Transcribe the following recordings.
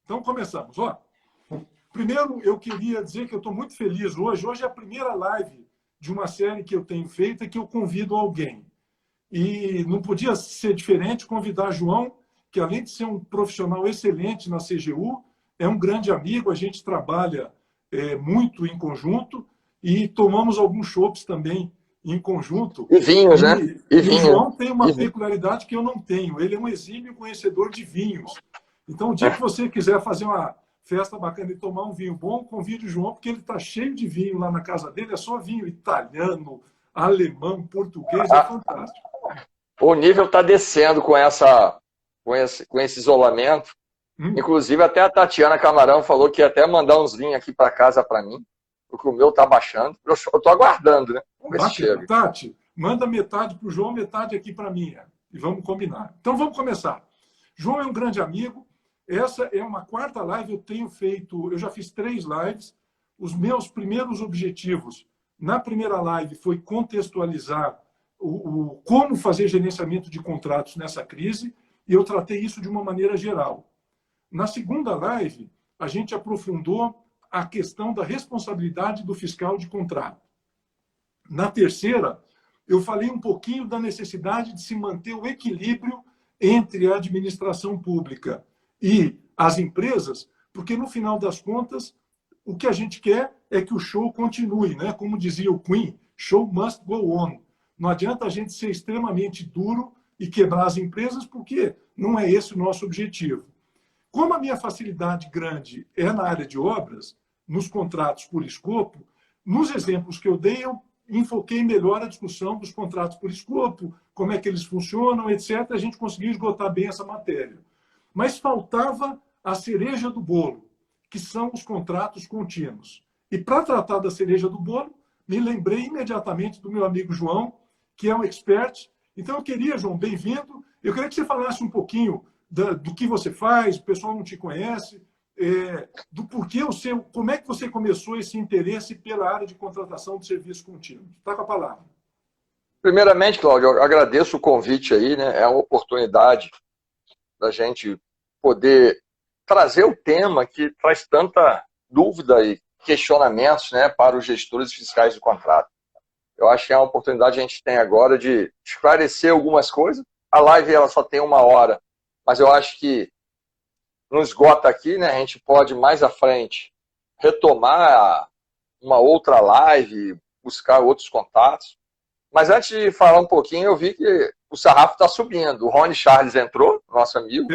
Então, começamos. Ó, primeiro, eu queria dizer que eu estou muito feliz hoje. Hoje é a primeira live de uma série que eu tenho feita e que eu convido alguém. E não podia ser diferente convidar João, que além de ser um profissional excelente na CGU, é um grande amigo, a gente trabalha muito em conjunto e tomamos alguns chopps também em conjunto. E vinhos, né? E o João tem uma peculiaridade que eu não tenho. Ele é um exímio conhecedor de vinhos. Então, o dia que você quiser fazer uma festa bacana e tomar um vinho bom, convide o João, porque ele está cheio de vinho lá na casa dele. É só vinho italiano, alemão, português, é fantástico. O nível está descendo com esse isolamento. Inclusive, até a Tatiana Camarão falou que ia até mandar uns vinhos aqui para casa para mim, porque o meu está baixando. Eu estou aguardando, né? Vamos ver se chega. Tati, manda metade para o João, metade aqui para mim. E vamos combinar. Então, vamos começar. João é um grande amigo. Essa é uma quarta live. Eu já fiz 3 lives. Os meus primeiros objetivos na primeira live foi contextualizar como fazer gerenciamento de contratos nessa crise, e eu tratei isso de uma maneira geral. Na segunda live, a gente aprofundou a questão da responsabilidade do fiscal de contrato. Na terceira, eu falei um pouquinho da necessidade de se manter o equilíbrio entre a administração pública e as empresas, porque, no final das contas, o que a gente quer é que o show continue, né? Como dizia o Queen, show must go on. Não adianta a gente ser extremamente duro e quebrar as empresas, porque não é esse o nosso objetivo. Como a minha facilidade grande é na área de obras, nos contratos por escopo, nos exemplos que eu dei, eu enfoquei melhor a discussão dos contratos por escopo, como é que eles funcionam, etc. A gente conseguiu esgotar bem essa matéria. Mas faltava a cereja do bolo, que são os contratos contínuos. E para tratar da cereja do bolo, me lembrei imediatamente do meu amigo João, que é um expert. Então, eu queria, João, bem-vindo. Eu queria que você falasse um pouquinho do que você faz, o pessoal não te conhece, do porquê como é que você começou esse interesse pela área de contratação de serviços contínuos. Está com a palavra. Primeiramente, Cláudio, eu agradeço o convite aí, né? É uma oportunidade da gente poder trazer o tema que traz tanta dúvida e questionamentos, né, para os gestores fiscais do contrato. Eu acho que é uma oportunidade que a gente tem agora de esclarecer algumas coisas. A live ela só tem 1 hora, mas eu acho que não esgota aqui, né? A gente pode mais à frente retomar uma outra live, buscar outros contatos. Mas antes de falar um pouquinho, eu vi que o sarrafo está subindo. O Rony Charles entrou, nosso amigo,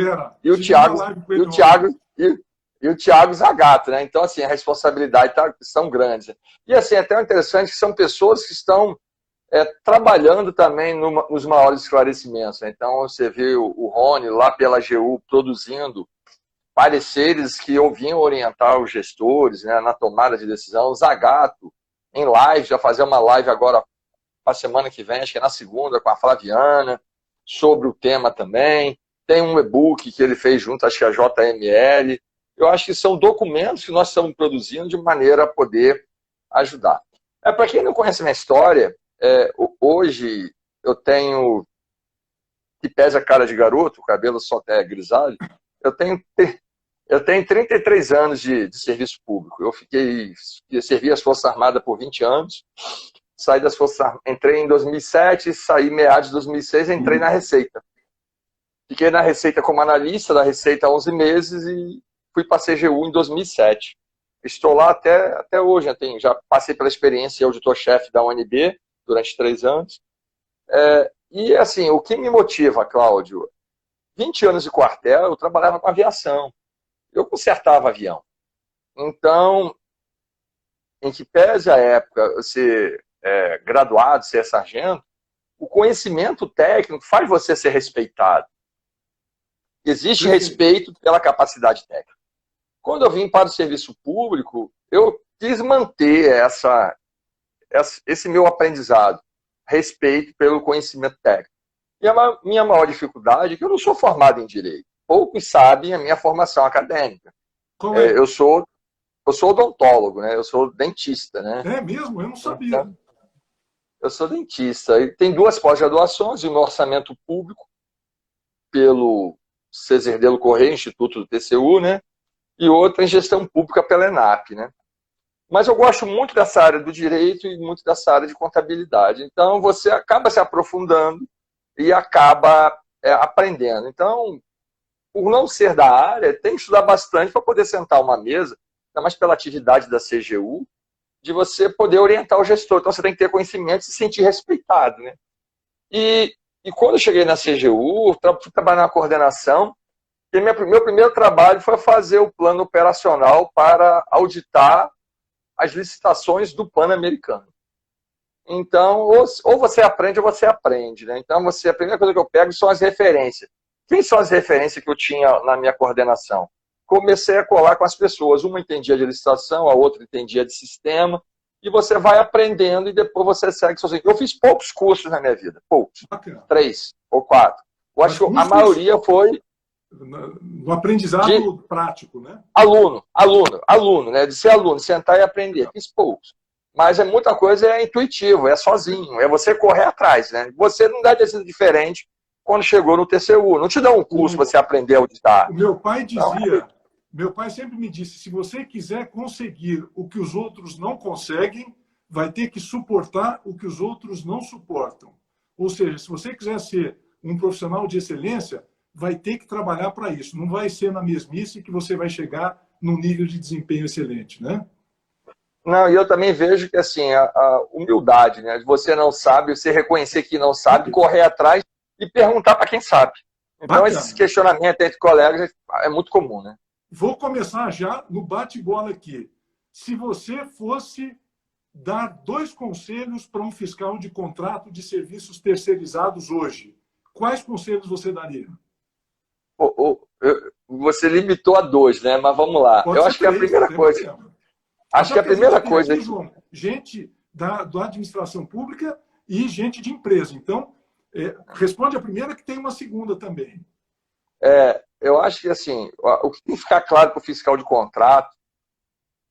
e o Thiago Zagato, né? Então, assim, a responsabilidade são grandes. E, assim, até interessante que são pessoas que estão trabalhando também nos maiores esclarecimentos, né? Então, você vê o Rony lá pela AGU produzindo pareceres que vinham orientar os gestores, né, na tomada de decisão. O Zagato, em live, já fazer uma live agora a semana que vem, acho que é na segunda, com a Flaviana, sobre o tema também. Tem um e-book que ele fez junto, acho que a JML. Eu acho que são documentos que nós estamos produzindo de maneira a poder ajudar. Para quem não conhece a minha história, hoje eu tenho, que pesa a cara de garoto, o cabelo só até grisalho, eu tenho 33 anos de serviço público. Eu servi as Forças Armadas por 20 anos, saí das Forças Armadas, entrei em 2007, saí meados de 2006, entrei na Receita. Fiquei na Receita como analista da Receita há 11 meses e fui para a CGU em 2007. Estou lá até hoje, já passei pela experiência de auditor-chefe da UNB durante 3 anos. E, assim, o que me motiva, Cláudio, 20 anos de quartel, eu trabalhava com aviação. Eu consertava avião. Então, em que pese a época ser graduado, ser sargento, o conhecimento técnico faz você ser respeitado. Existe respeito pela capacidade técnica. Quando eu vim para o serviço público, eu quis manter esse meu aprendizado, respeito pelo conhecimento técnico. E a minha maior dificuldade é que eu não sou formado em Direito. Poucos sabem a minha formação acadêmica. Eu sou odontólogo, né? Eu sou dentista, né? É mesmo? Eu não sabia. Então, eu sou dentista. E tem 2 pós-graduações, uma orçamento público, pelo Cezerdelo Correia, Instituto do TCU, né? e outra em gestão pública pela ENAP, né? Mas eu gosto muito dessa área do direito e muito dessa área de contabilidade. Então, você acaba se aprofundando e acaba aprendendo. Então, por não ser da área, tem que estudar bastante para poder sentar uma mesa, ainda mais pela atividade da CGU, de você poder orientar o gestor. Então, você tem que ter conhecimento e se sentir respeitado, né? E quando eu cheguei na CGU, fui trabalhar na coordenação, e meu primeiro trabalho foi fazer o plano operacional para auditar as licitações do Pan-Americano. Então, ou você aprende ou você aprende, né? Então, a primeira coisa que eu pego são as referências. Quem são as referências que eu tinha na minha coordenação? Comecei a colar com as pessoas. Uma entendia de licitação, a outra entendia de sistema, e você vai aprendendo e depois você segue sozinho. Eu fiz poucos cursos na minha vida, poucos. Bacana. 3 ou 4. Eu acho que a maioria foi no aprendizado prático, né? Aluno, né? De ser aluno, sentar e aprender. Fiz poucos. Mas muita coisa é intuitivo, é sozinho, é você correr atrás, né? Você não deve ter sido diferente quando chegou no TCU. Não te dá um curso para você aprender a auditar. O meu pai dizia, meu pai sempre me disse, se você quiser conseguir o que os outros não conseguem, vai ter que suportar o que os outros não suportam. Ou seja, se você quiser ser um profissional de excelência, vai ter que trabalhar para isso. Não vai ser na mesmice que você vai chegar num nível de desempenho excelente, né? Não, e eu também vejo que, assim, a humildade, né? Você não sabe, você reconhecer que não sabe, correr atrás e perguntar para quem sabe. Então, Bacana. esse questionamento entre colegas é muito comum, né? Vou começar já no bate-bola aqui. Se você fosse dar 2 conselhos para um fiscal de contrato de serviços terceirizados hoje, quais conselhos você daria? Você limitou a 2, né? Mas vamos lá. Pode eu ser acho que a primeira coisa... problema. Acho que a primeira coisa... Aqui, João, gente da administração pública e gente de empresa. Então, responde a primeira que tem uma segunda também. Eu acho que, assim, o que tem que ficar claro para o fiscal de contrato,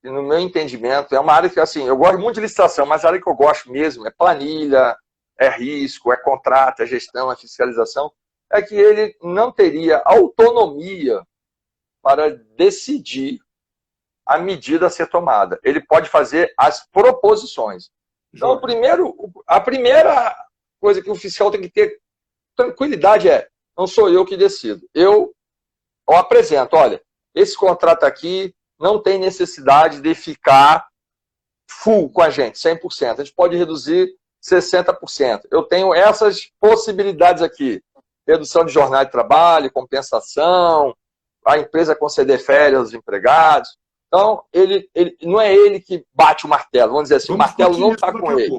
e no meu entendimento, é uma área que, assim, eu gosto muito de licitação, mas a área que eu gosto mesmo é planilha, é risco, é contrato, é gestão, é fiscalização, é que ele não teria autonomia para decidir a medida a ser tomada. Ele pode fazer as proposições. Então, a primeira coisa que o fiscal tem que ter tranquilidade não sou eu que decido. Eu apresento, olha, esse contrato aqui não tem necessidade de ficar full com a gente, 100%. A gente pode reduzir 60%. Eu tenho essas possibilidades aqui. Redução de jornada de trabalho, compensação, a empresa conceder férias aos empregados. Então, não é ele que bate o martelo. Vamos dizer assim, o martelo não está com ele.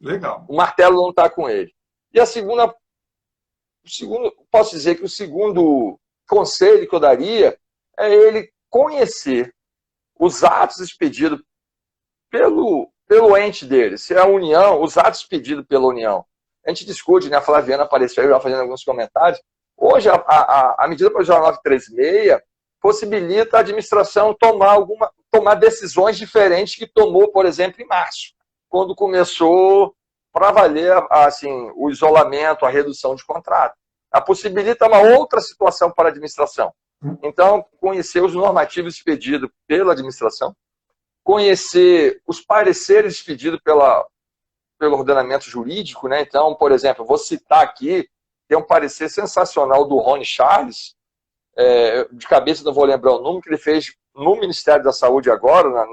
Legal. O martelo não está com ele. E posso dizer que o segundo conselho que eu daria é ele conhecer os atos expedidos pelo ente dele. Se é a União, os atos expedidos pela União. A gente discute, né? A Flaviana apareceu já fazendo alguns comentários. Hoje, a medida provisória 936 possibilita a administração tomar decisões diferentes que tomou, por exemplo, em março, quando começou para valer assim, o isolamento, a redução de contrato. A possibilita uma outra situação para a administração. Então, conhecer os normativos expedidos pela administração, conhecer os pareceres expedidos pelo ordenamento jurídico, né? Então, por exemplo, vou citar aqui, tem um parecer sensacional do Rony Charles, de cabeça não vou lembrar o número, que ele fez no Ministério da Saúde agora,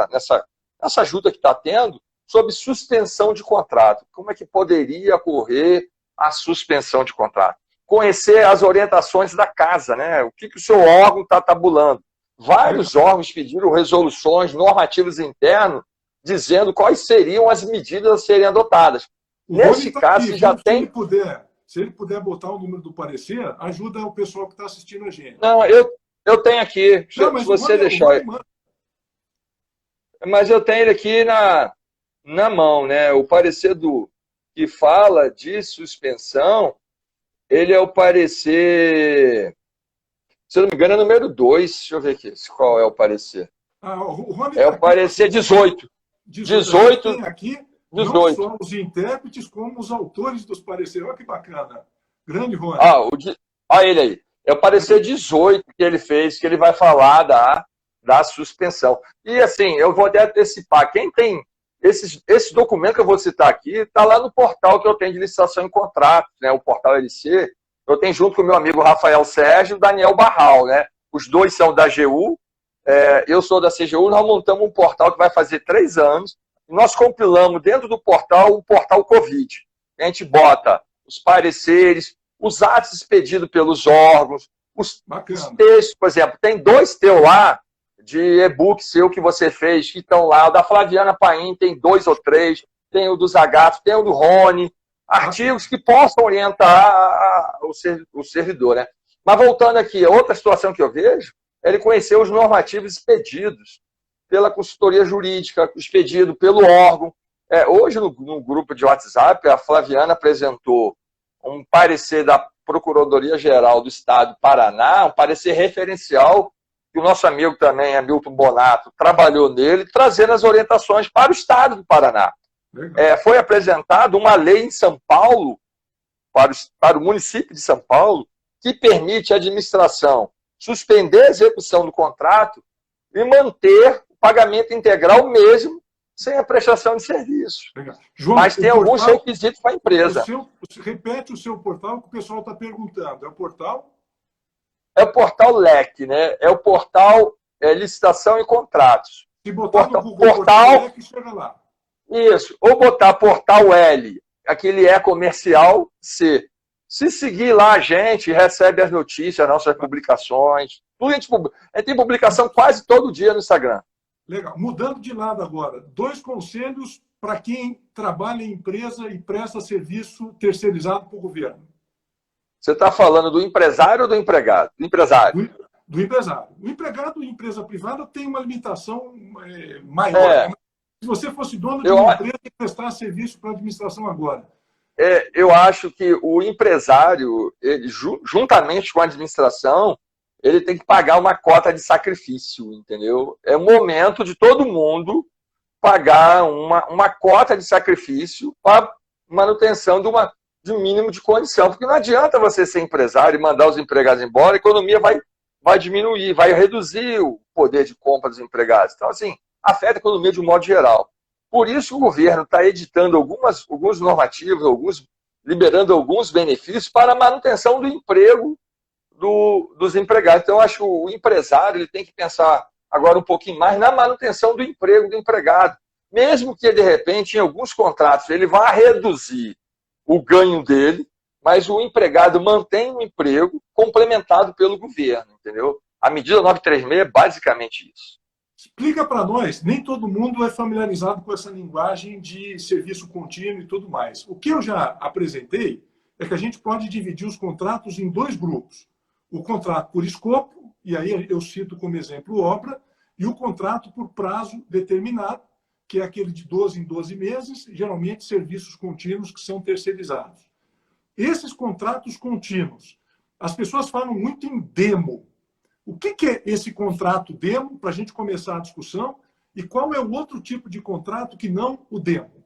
nessa ajuda que está tendo, sobre suspensão de contrato. Como é que poderia ocorrer a suspensão de contrato? Conhecer as orientações da casa, né? O que o seu órgão está tabulando. Vários órgãos pediram resoluções, normativos internos, dizendo quais seriam as medidas a serem adotadas. Nesse caso, já tem... Se ele puder botar o número do parecer, ajuda o pessoal que está assistindo a gente. Não, eu tenho aqui. Se você deixar. Mas eu tenho ele aqui na mão, né? O parecer que fala de suspensão, ele é o parecer... Se eu não me engano, é o número 2. Deixa eu ver aqui qual é o parecer. É o parecer 18. 18. Tem aqui 18. Não só os intérpretes, como os autores dos pareceres. Olha que bacana. Grande Rony. Olha ele aí. É o parecer 18 que ele fez, que ele vai falar da suspensão. E assim, eu vou até antecipar, quem tem esse documento que eu vou citar aqui, está lá no portal que eu tenho de licitação em contratos, né, o portal LC, eu tenho junto com o meu amigo Rafael Sérgio e o Daniel Barral, né, os dois são da AGU, eu sou da CGU, nós montamos um portal que vai fazer 3 anos, e nós compilamos dentro do portal o portal Covid. A gente bota os pareceres, os atos expedidos pelos órgãos, os textos, por exemplo, tem 2 teus lá, de e-book seu que você fez, que estão lá, o da Flaviana Paim tem 2 ou 3, tem o do Zagato, tem o do Rony, artigos que possam orientar o servidor, né? Mas voltando aqui, outra situação que eu vejo, é ele conhecer os normativos expedidos pela consultoria jurídica, expedido pelo órgão. Hoje, no grupo de WhatsApp, a Flaviana apresentou um parecer da Procuradoria-Geral do Estado do Paraná, um parecer referencial, que o nosso amigo também, Hamilton Bonato, trabalhou nele, trazendo as orientações para o Estado do Paraná. Foi apresentada uma lei em São Paulo, para o município de São Paulo, que permite à administração suspender a execução do contrato e manter o pagamento integral mesmo sem a prestação de serviço. João, mas tem alguns requisitos para a empresa. Repete o seu portal que o pessoal está perguntando. É o portal? É o portal LEC, né? É o portal Licitação e Contratos. Se botar no Google portal LEC, chega lá. Isso. Ou botar portal L, aquele é comercial, C. Se seguir lá, a gente recebe as notícias, as nossas publicações. Tudo a gente tem publicação quase todo dia no Instagram. Legal. Mudando de lado agora, 2 conselhos para quem trabalha em empresa e presta serviço terceirizado para o governo. Você está falando do empresário ou do empregado? Do empresário. Do empresário. O empregado em empresa privada tem uma limitação maior. Se você fosse dono de uma empresa e prestar serviço para a administração agora. Eu acho que o empresário, ele, juntamente com a administração, ele tem que pagar uma cota de sacrifício, entendeu? É o momento de todo mundo pagar uma cota de sacrifício para manutenção de um mínimo de condição. Porque não adianta você ser empresário e mandar os empregados embora, a economia vai diminuir, vai reduzir o poder de compra dos empregados. Então, assim, afeta a economia de um modo geral. Por isso o governo está editando alguns normativos, liberando alguns benefícios para a manutenção do emprego dos empregados. Então, eu acho que o empresário ele tem que pensar agora um pouquinho mais na manutenção do emprego do empregado. Mesmo que, de repente, em alguns contratos, ele vá reduzir o ganho dele, mas o empregado mantém o emprego complementado pelo governo, entendeu? A medida 936 é basicamente isso. Explica para nós, nem todo mundo é familiarizado com essa linguagem de serviço contínuo e tudo mais. O que eu já apresentei é que a gente pode dividir os contratos em 2 grupos. O contrato por escopo, e aí eu cito como exemplo obra, e o contrato por prazo determinado, que é aquele de 12 em 12 meses, geralmente serviços contínuos que são terceirizados. Esses contratos contínuos, as pessoas falam muito em demo. O que é esse contrato demo, para a gente começar a discussão, e qual é o outro tipo de contrato que não o demo?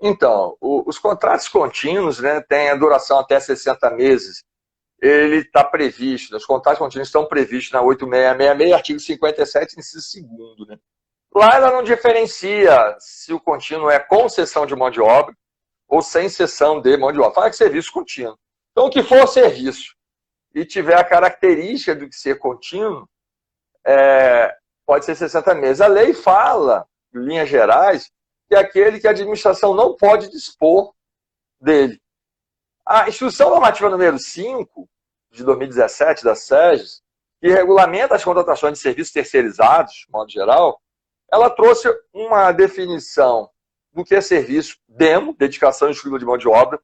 Então, os contratos contínuos, né, têm a duração até 60 meses. Ele está previsto, os contratos contínuos estão previstos na 8666, artigo 57, inciso 2º. Né? Lá ela não diferencia se o contínuo é com cessão de mão de obra ou sem cessão de mão de obra. Fala que serviço contínuo. Então, o que for serviço e tiver a característica de ser contínuo, pode ser 60 meses. A lei fala, em linhas gerais, que é aquele que a administração não pode dispor dele. A Instrução Normativa número 5, de 2017, da SEGES, que regulamenta as contratações de serviços terceirizados, de modo geral, ela trouxe uma definição do que é serviço demo, dedicação exclusiva de mão de obra.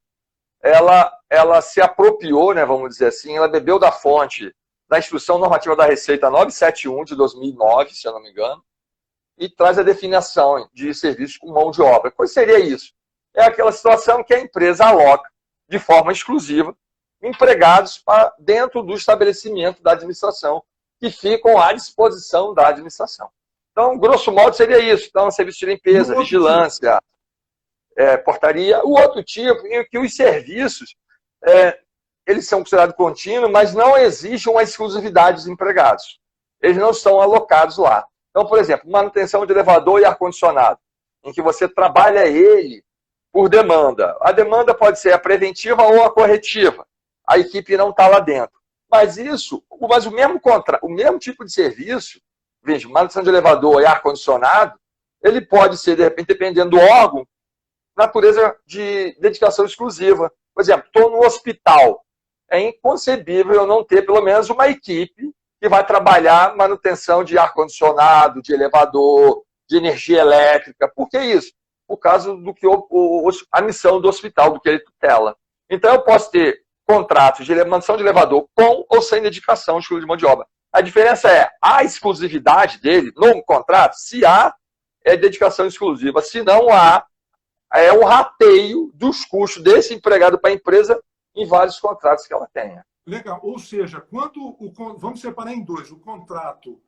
Ela se apropriou, né, vamos dizer assim, ela bebeu da fonte da Instrução Normativa da Receita 971, de 2009, se eu não me engano, e traz a definição de serviço com mão de obra. Qual seria isso? É aquela situação que a empresa aloca, de forma exclusiva, empregados dentro do estabelecimento da administração, que ficam à disposição da administração. Então, grosso modo, seria isso. Então, serviço de limpeza, vigilância, portaria. O outro tipo, em que os serviços, eles são considerados contínuos, mas não existe uma exclusividade dos empregados. eles não estão alocados lá. Então, por exemplo, manutenção de elevador e ar-condicionado, em que você trabalha ele por demanda. A demanda pode ser a preventiva ou a corretiva. A equipe não está lá dentro. Mas o mesmo tipo de serviço, veja, manutenção de elevador e ar-condicionado, ele pode ser, de repente, dependendo do órgão, natureza de dedicação exclusiva. Por exemplo, estou no hospital. É inconcebível eu não ter pelo menos uma equipe que vai trabalhar manutenção de ar-condicionado, de elevador, de energia elétrica. Por que isso? Por causa do que a missão do hospital, do que ele tutela. Então, eu posso ter contratos de manutenção de elevador com ou sem dedicação exclusiva de mão de obra. A diferença é a exclusividade dele no contrato. Se há, é dedicação exclusiva. Se não há, é o rateio dos custos desse empregado para a empresa em vários contratos que ela tenha. Legal. Ou seja, vamos separar em dois: o contrato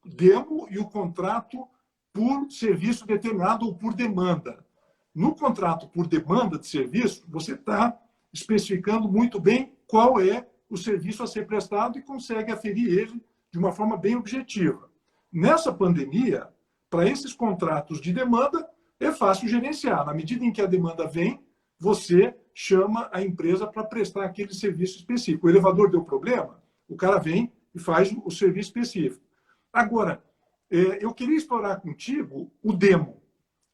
demo e o contrato por serviço determinado ou por demanda. No contrato por demanda de serviço, você está especificando muito bem qual é o serviço a ser prestado e consegue aferir ele de uma forma bem objetiva. Nessa pandemia, para esses contratos de demanda, é fácil gerenciar. Na medida em que a demanda vem, você chama a empresa para prestar aquele serviço específico. O elevador deu problema, o cara vem e faz o serviço específico. Agora, eu queria explorar contigo o demo,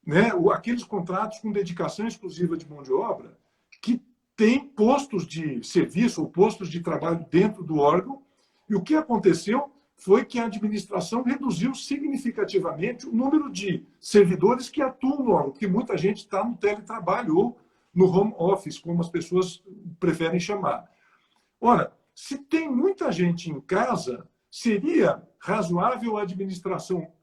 né? Aqueles contratos com dedicação exclusiva de mão de obra que tem postos de serviço ou postos de trabalho dentro do órgão. E o que aconteceu foi que a administração reduziu significativamente o número de servidores que atuam no órgão, porque muita gente está no teletrabalho ou no home office, como as pessoas preferem chamar. Ora, se tem muita gente em casa, seria razoável a administração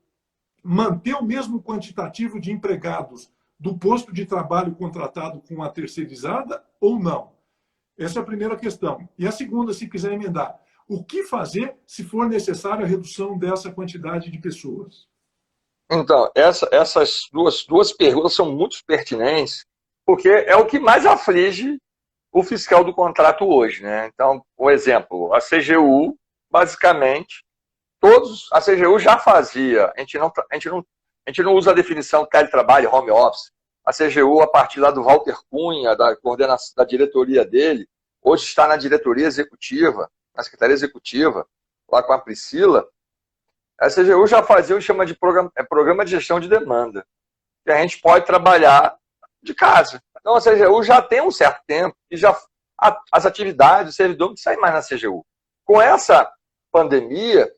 manter o mesmo quantitativo de empregados do posto de trabalho contratado com a terceirizada ou não? Essa é a primeira questão. E a segunda, se quiser emendar: o que fazer se for necessária a redução dessa quantidade de pessoas? Então, essas duas perguntas são muito pertinentes, porque é o que mais aflige o fiscal do contrato hoje, né? Então, por exemplo, a CGU, basicamente, a CGU já fazia, a gente não usa a definição teletrabalho, home office. A CGU, a partir lá do Walter Cunha, da coordenação da diretoria dele, hoje está na diretoria executiva, na Secretaria Executiva, lá com a Priscila. A CGU já fazia o que chama de programa de gestão de demanda, que a gente pode trabalhar de casa. Então, a CGU já tem um certo tempo e as atividades, o servidor não sai mais na CGU. Com essa pandemia,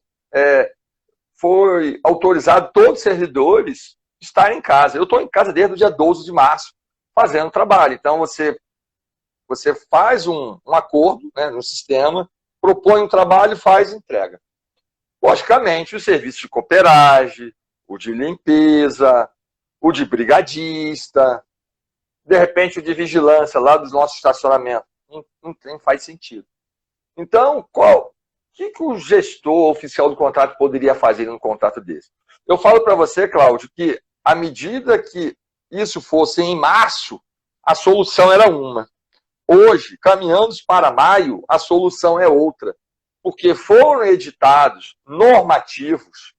foi autorizado todos os servidores estarem em casa. Eu estou em casa desde o dia 12 de março, fazendo trabalho. Então, você faz um acordo, né, no sistema, propõe um trabalho e faz entrega. Logicamente, o serviço de cooperagem, o de limpeza, o de brigadista, de repente o de vigilância lá do nosso estacionamento, não faz sentido. Então, o que o gestor oficial do contrato poderia fazer num contrato desse? Eu falo para você, Cláudio, que à medida que isso fosse em março, a solução era uma. Hoje, caminhando para maio, a solução é outra. Porque foram editados normativos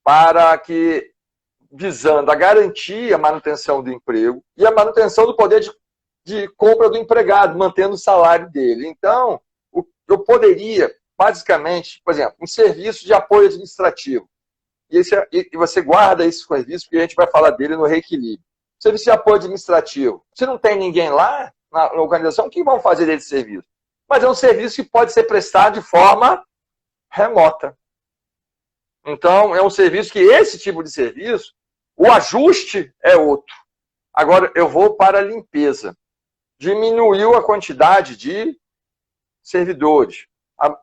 para que, visando a garantia, a manutenção do emprego e a manutenção do poder de compra do empregado, mantendo o salário dele. Então, eu poderia, basicamente, por exemplo, um serviço de apoio administrativo. E você guarda esse serviço, porque a gente vai falar dele no reequilíbrio. Serviço de apoio administrativo. Se não tem ninguém lá na organização, o que vão fazer desse serviço? Mas é um serviço que pode ser prestado de forma remota. Então, é um serviço que esse tipo de serviço, o ajuste é outro. Agora, eu vou para a limpeza. Diminuiu a quantidade de servidores.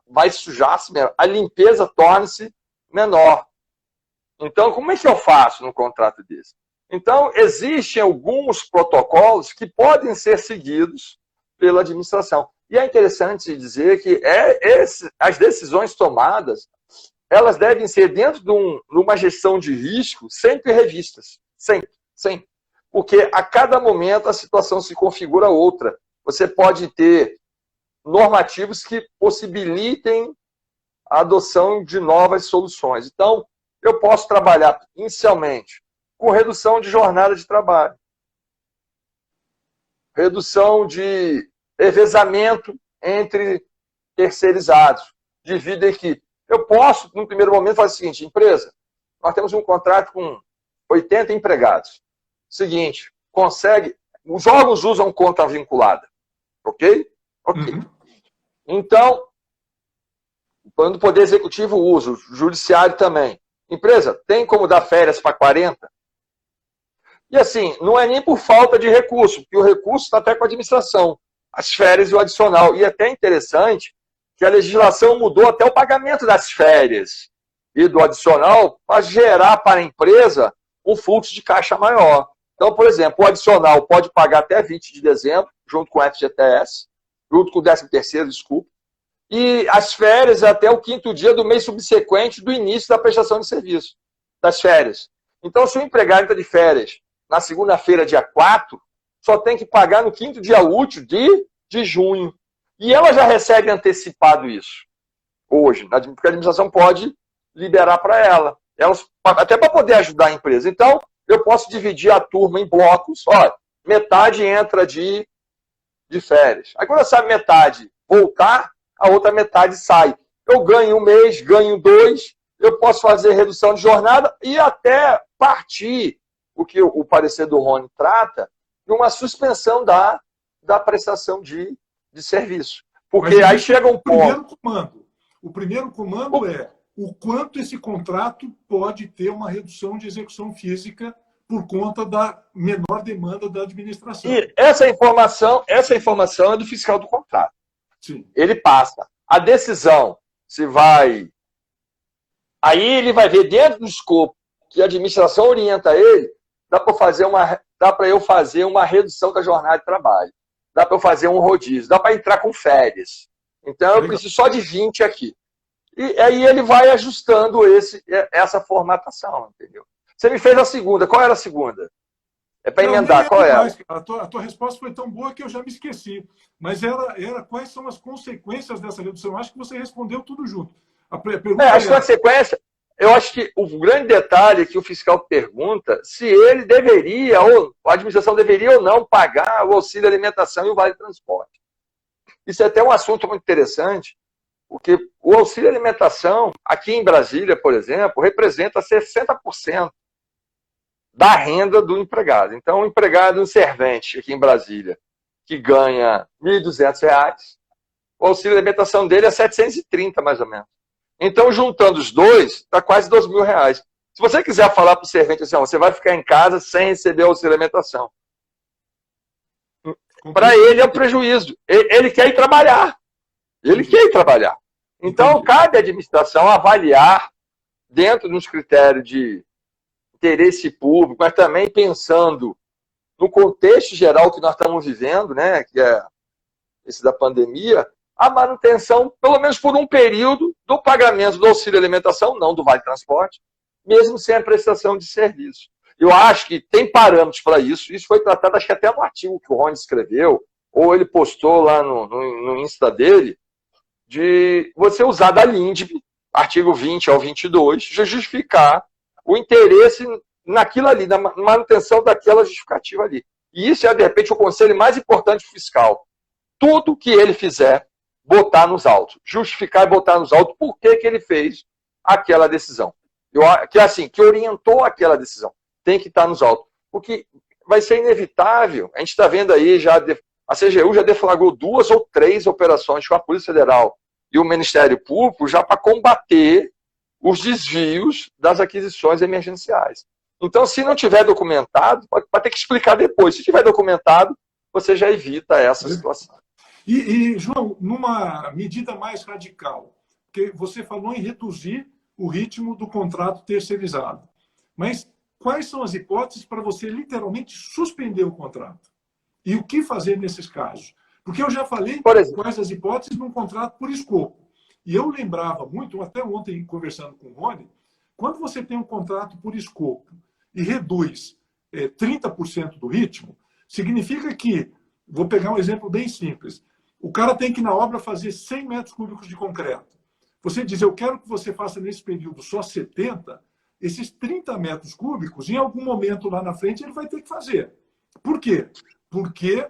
Vai sujar-se mesmo. A limpeza torna-se menor. Então, como é que eu faço num contrato desse? Então, existem alguns protocolos que podem ser seguidos pela administração. E é interessante dizer que as decisões tomadas, elas devem ser dentro de uma gestão de risco sempre revistas. Sempre, sempre. Porque a cada momento a situação se configura outra. Você pode ter normativos que possibilitem a adoção de novas soluções. Então, eu posso trabalhar inicialmente com redução de jornada de trabalho, redução de revezamento entre terceirizados, divide a equipe. Eu posso, no primeiro momento, fazer o seguinte: empresa, nós temos um contrato com 80 empregados. Seguinte, consegue... Os órgãos usam conta vinculada, ok? Ok. Então, quando o Poder Executivo usa, o Judiciário também. Empresa, tem como dar férias para 40? E assim, não é nem por falta de recurso, porque o recurso está até com a administração, as férias e o adicional. E é até interessante que a legislação mudou até o pagamento das férias e do adicional para gerar para a empresa um fluxo de caixa maior. Então, por exemplo, o adicional pode pagar até 20 de dezembro, junto com o FGTS, junto com o 13º, desculpa, e as férias até o 5º dia do mês subsequente do início da prestação de serviço, das férias. Então, se o empregado está de férias na segunda-feira, dia 4, só tem que pagar no 5º dia útil de junho. E ela já recebe antecipado isso, hoje, porque a administração pode liberar para ela, até para poder ajudar a empresa. Então, eu posso dividir a turma em blocos. Olha, metade entra de férias. Aí, quando essa metade voltar, a outra metade sai. Eu ganho um mês, ganho 2, eu posso fazer redução de jornada e até partir, o que o parecer do Rony trata, de uma suspensão da prestação de serviço. Porque aí chega um ponto... O primeiro comando é o quanto esse contrato pode ter uma redução de execução física por conta da menor demanda da administração. E essa informação é do fiscal do contrato. Sim. Ele passa. A decisão se vai... Aí ele vai ver dentro do escopo que a administração orienta ele, dá para eu fazer uma redução da jornada de trabalho. Dá para eu fazer um rodízio. Dá para entrar com férias. Então eu preciso só de 20 aqui. E aí ele vai ajustando essa formatação, entendeu? Você me fez a segunda. Qual era a segunda? É para emendar. Qual é? A tua resposta foi tão boa que eu já me esqueci. Mas era quais são as consequências dessa redução? Eu acho que você respondeu tudo junto. As consequências... Eu acho que o grande detalhe é que o fiscal pergunta se ele deveria, ou a administração deveria ou não pagar o auxílio alimentação e o vale transporte. Isso é até um assunto muito interessante, porque o auxílio alimentação, aqui em Brasília, por exemplo, representa 60% da renda do empregado. Então, um empregado, um servente aqui em Brasília, que ganha R$ 1.200, o auxílio alimentação dele é 730, mais ou menos. Então, juntando os dois, dá quase R$ 2.000. Se você quiser falar para o servente assim, você vai ficar em casa sem receber auxílio alimentação. Para ele é um prejuízo. Ele quer ir trabalhar. Ele quer ir trabalhar. Então, cabe à administração avaliar, dentro dos critérios de interesse público, mas também pensando no contexto geral que nós estamos vivendo, né, que é esse da pandemia, a manutenção, pelo menos por um período, do pagamento do auxílio alimentação, não do vale transporte, mesmo sem a prestação de serviço. Eu acho que tem parâmetros para isso. Isso foi tratado, acho que até no artigo que o Rony escreveu, ou ele postou lá no Insta dele, de você usar da LINDB, artigo 20 ao 22, justificar o interesse naquilo ali, na manutenção daquela justificativa ali. E isso é, de repente, o conselho mais importante fiscal. Tudo que ele fizer, botar nos autos. Justificar e botar nos autos por que ele fez aquela decisão. Que orientou aquela decisão. Tem que estar nos autos. Porque vai ser inevitável. A gente está vendo aí, a CGU já deflagrou 2 ou 3 operações com a Polícia Federal e o Ministério Público já para combater os desvios das aquisições emergenciais. Então, se não tiver documentado, vai ter que explicar depois. Se tiver documentado, você já evita essa situação. E, João, numa medida mais radical, porque você falou em reduzir o ritmo do contrato terceirizado. Mas quais são as hipóteses para você literalmente suspender o contrato? E o que fazer nesses casos? Porque eu já falei quais as hipóteses num contrato por escopo. E eu lembrava muito, até ontem conversando com o Rony, quando você tem um contrato por escopo e reduz 30% do ritmo, significa que, vou pegar um exemplo bem simples, o cara tem que, na obra, fazer 100 metros cúbicos de concreto. você diz, eu quero que você faça nesse período só 70, esses 30 metros cúbicos, em algum momento lá na frente, ele vai ter que fazer. Por quê? Porque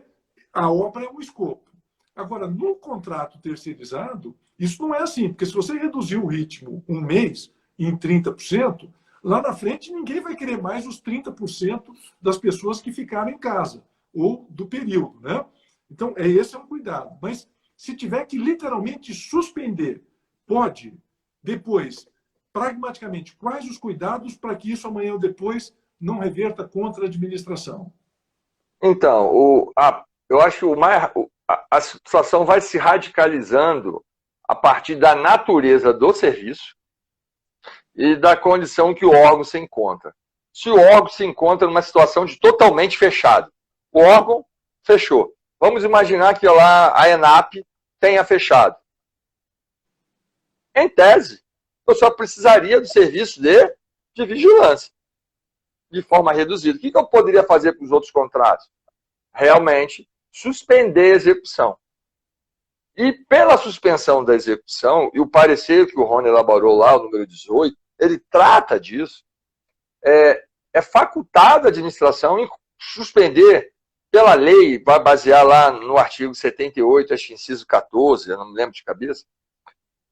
a obra é um escopo. Agora, no contrato terceirizado, isso não é assim, porque se você reduzir o ritmo um mês em 30%, lá na frente ninguém vai querer mais os 30% das pessoas que ficaram em casa, ou do período, né? Então, esse é um cuidado. Mas se tiver que literalmente suspender, pode, depois, pragmaticamente, quais os cuidados para que isso amanhã ou depois não reverta contra a administração? Então, eu acho que a situação vai se radicalizando a partir da natureza do serviço e da condição que o órgão se encontra. Se o órgão se encontra numa situação de totalmente fechado, o órgão fechou. Vamos imaginar que lá a ENAP tenha fechado. Em tese, eu só precisaria do serviço de vigilância, de forma reduzida. O que eu poderia fazer com os outros contratos? Realmente, suspender a execução. E pela suspensão da execução, e o parecer que o Rony elaborou lá, o número 18, ele trata disso, é facultado a administração em suspender pela lei, vai basear lá no artigo 78, acho que inciso 14, eu não me lembro de cabeça,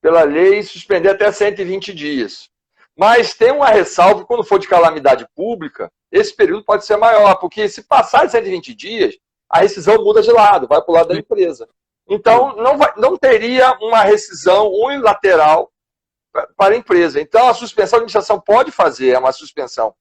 pela lei suspender até 120 dias. Mas tem uma ressalva, quando for de calamidade pública, esse período pode ser maior, porque se passar de 120 dias, a rescisão muda de lado, vai para o lado da empresa. Então, não teria uma rescisão unilateral para a empresa. Então, a suspensão, a administração pode fazer uma suspensão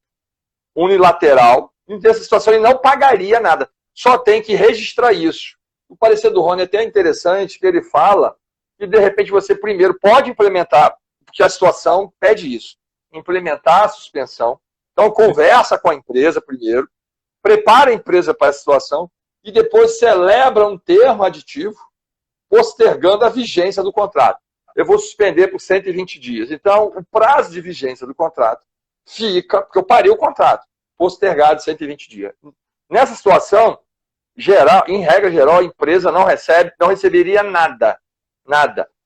unilateral, e nessa situação ele não pagaria nada, só tem que registrar isso. O parecer do Rony é até interessante, que ele fala que, de repente, você primeiro pode implementar, porque a situação pede isso, implementar a suspensão. Então, conversa com a empresa primeiro, prepara a empresa para a situação e depois celebra um termo aditivo postergando a vigência do contrato. Eu vou suspender por 120 dias. Então, o prazo de vigência do contrato fica, porque eu parei o contrato, postergado 120 dias. Nessa situação, em regra geral, a empresa não receberia nada.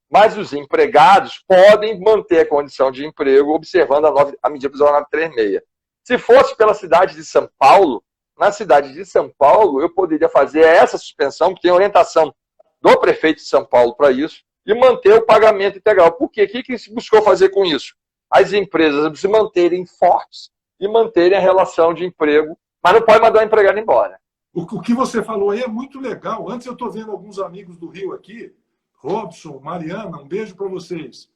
Mas os empregados podem manter a condição de emprego observando a medida provisória 936. Se fosse pela cidade de São Paulo, na cidade de São Paulo, eu poderia fazer essa suspensão, que tem orientação do prefeito de São Paulo para isso, e manter o pagamento integral. Por quê? O que se buscou fazer com isso? As empresas se manterem fortes e manterem a relação de emprego, mas não pode mandar o empregado embora. O que você falou aí é muito legal. Antes eu estou vendo alguns amigos do Rio aqui, Robson, Mariana, um beijo para vocês.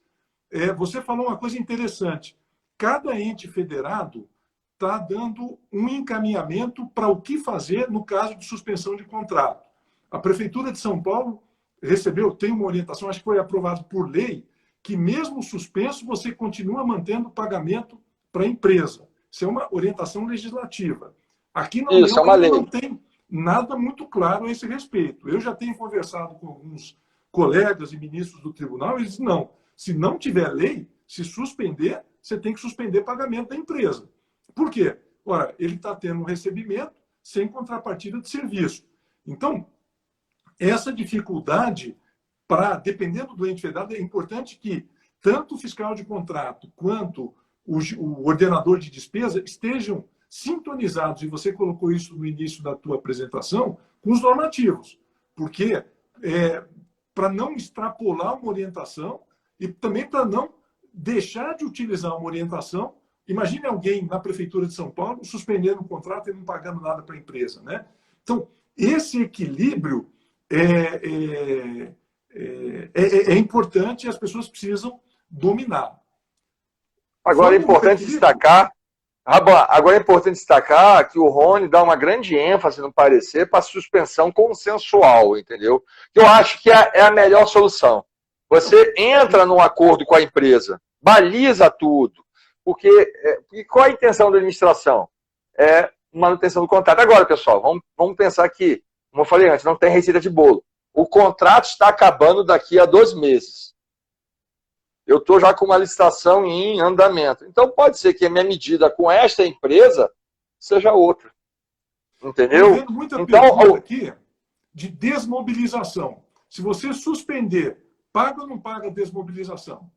Você falou uma coisa interessante. Cada ente federado está dando um encaminhamento para o que fazer no caso de suspensão de contrato. A Prefeitura de São Paulo tem uma orientação, acho que foi aprovado por lei, que mesmo suspenso você continua mantendo o pagamento para a empresa. Isso é uma orientação legislativa. Aqui na União não tem nada muito claro a esse respeito. Eu já tenho conversado com alguns colegas e ministros do tribunal, eles dizem, não, se não tiver lei, se suspender, você tem que suspender pagamento da empresa. Por quê? Ora, ele está tendo um recebimento sem contrapartida de serviço. Então, essa dificuldade, dependendo do ente federado, é importante que tanto o fiscal de contrato quanto o ordenador de despesa estejam sintonizados, e você colocou isso no início da tua apresentação, com os normativos. Porque para não extrapolar uma orientação e também para não deixar de utilizar uma orientação. Imagine alguém na Prefeitura de São Paulo suspendendo o contrato e não pagando nada para a empresa, né? Então, esse equilíbrio é importante e as pessoas precisam dominar. Agora é importante destacar que o Rony dá uma grande ênfase no parecer para a suspensão consensual, entendeu? Eu acho que é a melhor solução. Você entra num acordo com a empresa, baliza tudo, porque qual é a intenção da administração? É manutenção do contrato. Agora, pessoal, vamos pensar que, como eu falei antes, não tem receita de bolo. O contrato está acabando daqui a 2 meses. Eu estou já com uma licitação em andamento. Então, pode ser que a minha medida com esta empresa seja outra. Entendeu? Estou vendo muita pergunta aqui de desmobilização. Se você suspender, paga ou não paga a desmobilização?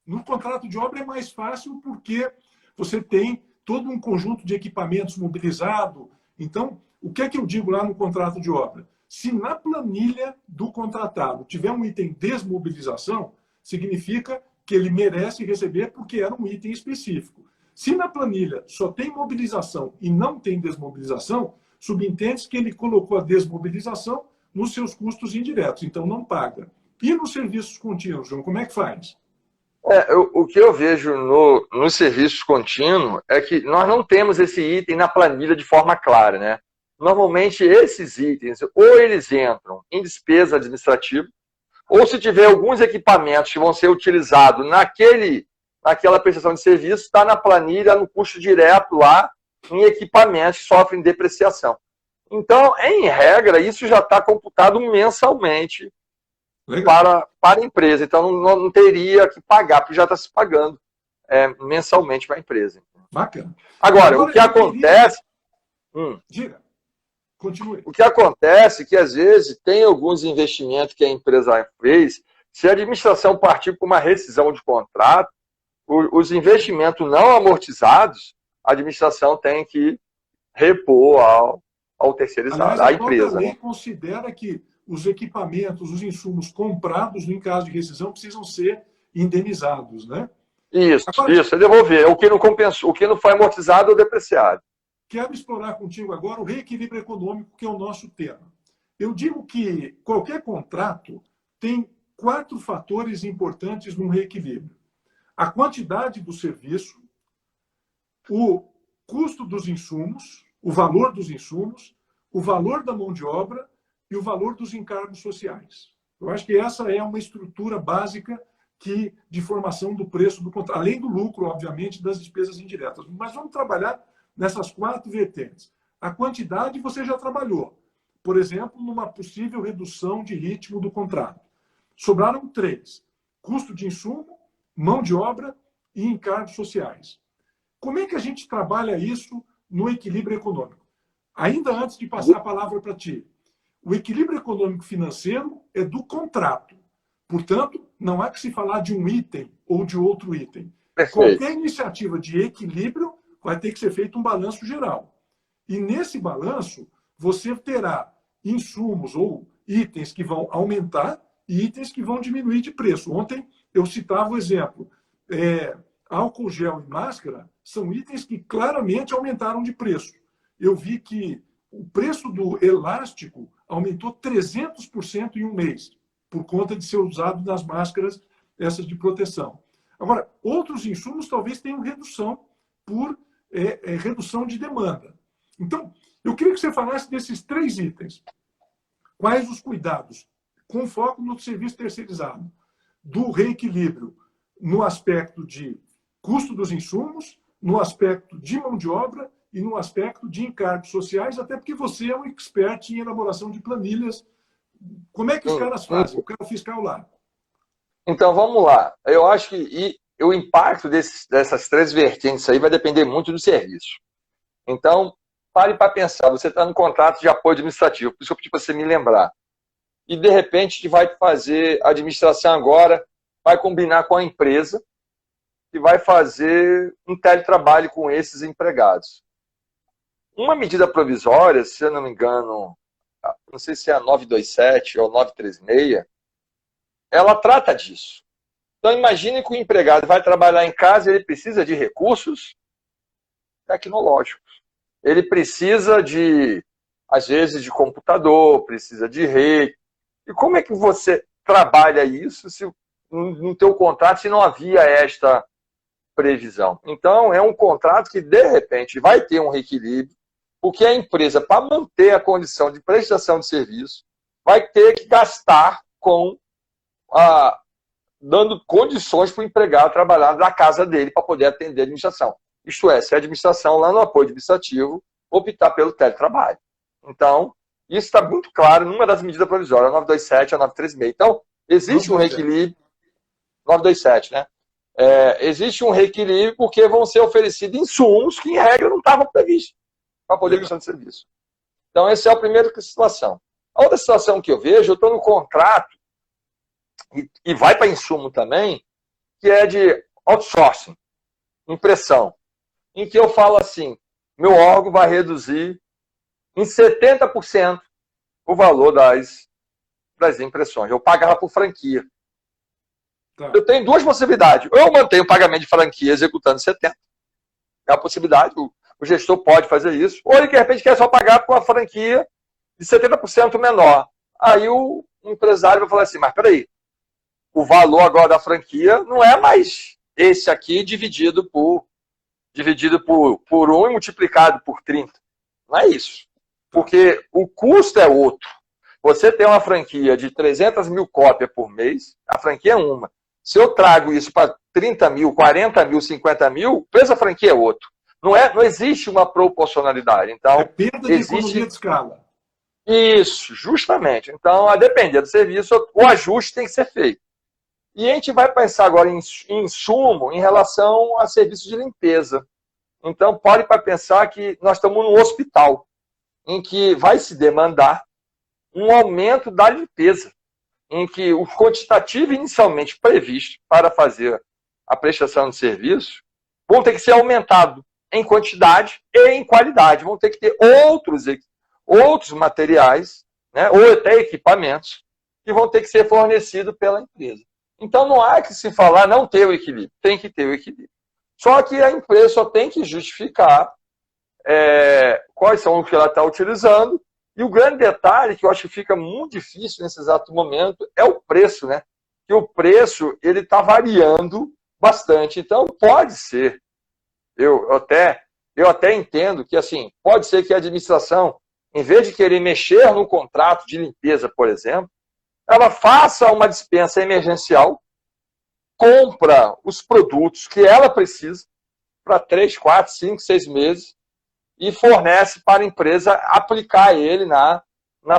No contrato de obra é mais fácil porque você tem todo um conjunto de equipamentos mobilizado. Então, o que é que eu digo lá no contrato de obra? Se na planilha do contratado tiver um item desmobilização, significa que ele merece receber porque era um item específico. Se na planilha só tem mobilização e não tem desmobilização, subentende-se que ele colocou a desmobilização nos seus custos indiretos, então não paga. E nos serviços contínuos, João, como é que faz? O que eu vejo no serviços contínuo é que nós não temos esse item na planilha de forma clara, né? Normalmente esses itens, ou eles entram em despesa administrativa, ou se tiver alguns equipamentos que vão ser utilizados naquela prestação de serviço, está na planilha, no custo direto lá, em equipamentos que sofrem depreciação. Então, em regra, isso já está computado mensalmente para a empresa. Então, não teria que pagar, porque já está se pagando mensalmente para a empresa. Bacana. Agora, o que acontece... Diga. Continue. O que acontece é que, às vezes, tem alguns investimentos que a empresa fez, se a administração partir para uma rescisão de contrato, os investimentos não amortizados, a administração tem que repor ao terceirizado, aliás, à empresa. A lei considera que os equipamentos, os insumos comprados em caso de rescisão precisam ser indenizados, né? Isso, é devolver. O que não compensou, o que não foi amortizado ou depreciado. Quero explorar contigo agora o reequilíbrio econômico, que é o nosso tema. Eu digo que qualquer contrato tem 4 fatores importantes no reequilíbrio: a quantidade do serviço, o custo dos insumos, o valor dos insumos, o valor da mão de obra e o valor dos encargos sociais. Eu acho que essa é uma estrutura básica de formação do preço do contrato, além do lucro, obviamente, das despesas indiretas. Mas vamos trabalhar nessas 4 vertentes. A quantidade você já trabalhou. Por exemplo, numa possível redução de ritmo do contrato. Sobraram 3. Custo de insumo, mão de obra e encargos sociais. Como é que a gente trabalha isso no equilíbrio econômico? Ainda antes de passar a palavra para ti, o equilíbrio econômico-financeiro é do contrato. Portanto, não há que se falar de um item ou de outro item. Perfeito. Qualquer iniciativa de equilíbrio vai ter que ser feito um balanço geral. E nesse balanço, você terá insumos ou itens que vão aumentar e itens que vão diminuir de preço. Ontem eu citava o exemplo. Álcool gel e máscara são itens que claramente aumentaram de preço. Eu vi que o preço do elástico aumentou 300% em um mês, por conta de ser usado nas máscaras, essas de proteção. Agora, outros insumos talvez tenham redução por redução de demanda. Então, eu queria que você falasse desses 3 itens. Quais os cuidados, com foco no serviço terceirizado, do reequilíbrio no aspecto de custo dos insumos, no aspecto de mão de obra e no aspecto de encargos sociais, até porque você é um expert em elaboração de planilhas. Como é que os caras fazem? O cara fiscal lá. Então, vamos lá. Eu acho que o impacto dessas 3 vertentes aí vai depender muito do serviço. Então, pare para pensar. Você está no contrato de apoio administrativo, por isso eu pedi para você me lembrar. E, de repente, que vai fazer a administração agora, vai combinar com a empresa e vai fazer um teletrabalho com esses empregados. Uma medida provisória, se eu não me engano, não sei se é a 927 ou 936, ela trata disso. Então, imagine que o empregado vai trabalhar em casa, ele precisa de recursos tecnológicos. Ele precisa às vezes, de computador, precisa de rede. E como é que você trabalha isso se no teu contrato se não havia esta previsão? Então, é um contrato que, de repente, vai ter um reequilíbrio, porque a empresa, para manter a condição de prestação de serviço, vai ter que gastar dando condições para o empregado trabalhar na casa dele para poder atender a administração. Isto é, se a administração, lá no apoio administrativo, optar pelo teletrabalho. Então, isso está muito claro numa das medidas provisórias, a 927 e a 936. Então, existe um reequilíbrio. 927, né? Existe um reequilíbrio porque vão ser oferecidos insumos que, em regra, não estavam previstos para poder prestar de serviço. Então, essa é a primeira situação. A outra situação que eu vejo, eu estou no contrato, e vai para insumo também, que é de outsourcing, impressão, em que eu falo assim, meu órgão vai reduzir em 70% o valor das impressões. Eu pagava por franquia. Tá. Eu tenho duas possibilidades. Ou eu mantenho o pagamento de franquia executando 70%. É uma possibilidade, o gestor pode fazer isso. Ou ele, de repente, quer só pagar por uma franquia de 70% menor. Aí o empresário vai falar assim, mas peraí, o valor agora da franquia não é mais esse aqui dividido por 1 e multiplicado por 30. Não é isso. Porque o custo é outro. Você tem uma franquia de 300 mil cópias por mês, a franquia é uma. Se eu trago isso para 30 mil, 40 mil, 50 mil, o preço da franquia é outro. Não existe uma proporcionalidade. Então, é perda de economia de escala. Isso, justamente. Então, a depender do serviço, o ajuste tem que ser feito. E a gente vai pensar agora em insumo em relação a serviço de limpeza. Então, pode para pensar que nós estamos num hospital, em que vai se demandar um aumento da limpeza, em que o quantitativo inicialmente previsto para fazer a prestação de serviço vão ter que ser aumentado em quantidade e em qualidade. Vão ter que ter outros materiais, né, ou até equipamentos, que vão ter que ser fornecidos pela empresa. Então, não há que se falar não ter o equilíbrio. Tem que ter o equilíbrio. Só que a empresa só tem que justificar quais são os que ela está utilizando. E o grande detalhe, que eu acho que fica muito difícil nesse exato momento, é o preço, né? Que o preço ele está variando bastante. Então, pode ser. Eu até entendo que, assim, pode ser que a administração, em vez de querer mexer no contrato de limpeza, por exemplo, ela faça uma dispensa emergencial, compra os produtos que ela precisa para 3, 4, 5, 6 meses e fornece para a empresa aplicar ele na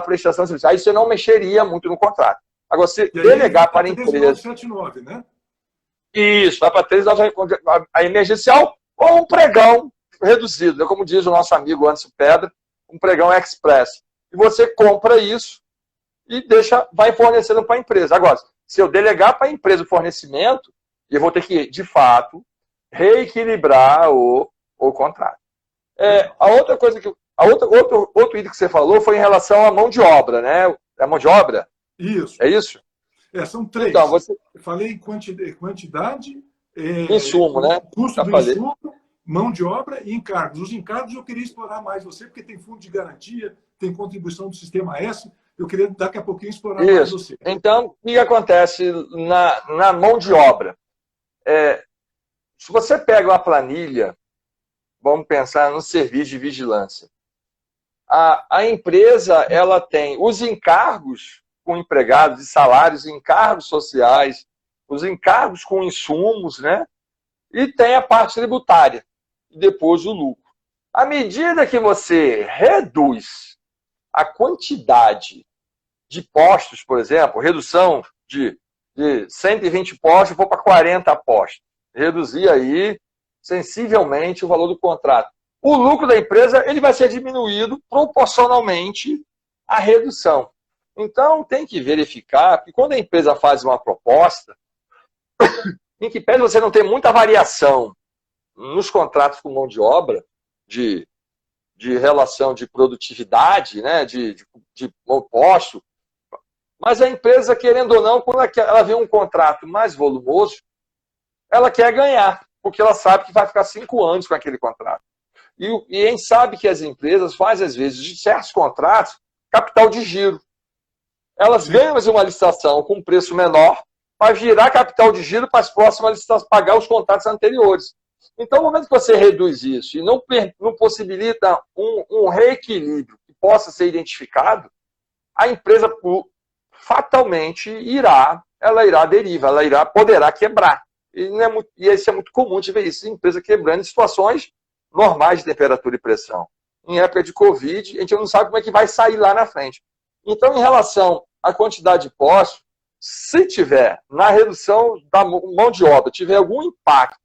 prestação de serviço. Aí você não mexeria muito no contrato. Agora, se delegar para a empresa... 3979, né? Isso, vai para 3979, a emergencial ou um pregão reduzido, né? Como diz o nosso amigo Anderson Pedra, um pregão express. E você compra isso e vai fornecendo para a empresa. Agora, se eu delegar para a empresa o fornecimento, eu vou ter que, de fato, reequilibrar o contrato. A outra coisa outro item que você falou foi em relação à mão de obra, né? A mão de obra? Isso. É isso? São 3. Então, Eu falei em quantidade, insumo, né? Custo do insumo, mão de obra e encargos. Os encargos eu queria explorar mais você, porque tem fundo de garantia, tem contribuição do Sistema S. Eu queria daqui a pouquinho explorar mais você. Então, o que acontece na mão de obra? Se você pega uma planilha, vamos pensar no serviço de vigilância. A empresa ela tem os encargos com empregados e salários, encargos sociais, os encargos com insumos, né? E tem a parte tributária, e depois o lucro. À medida que você reduz a quantidade de postos, por exemplo, redução de 120 postos, vou para 40 postos. Reduzir aí sensivelmente o valor do contrato. O lucro da empresa ele vai ser diminuído proporcionalmente à redução. Então, tem que verificar que quando a empresa faz uma proposta, em que pese você não ter muita variação nos contratos com mão de obra, de relação de produtividade, né, de posto, mas a empresa, querendo ou não, quando ela vê um contrato mais volumoso, ela quer ganhar, porque ela sabe que vai ficar 5 anos com aquele contrato. E a gente sabe que as empresas fazem, às vezes, de certos contratos, capital de giro. Elas ganham uma licitação com um preço menor para virar capital de giro para as próximas licitações, pagar os contratos anteriores. Então, no momento que você reduz isso e não possibilita um reequilíbrio que possa ser identificado, a empresa fatalmente irá à deriva, poderá quebrar. E isso é muito comum de ver isso, empresa quebrando em situações normais de temperatura e pressão. Em época de Covid, a gente não sabe como é que vai sair lá na frente. Então, em relação à quantidade de postos, se tiver, na redução da mão de obra, tiver algum impacto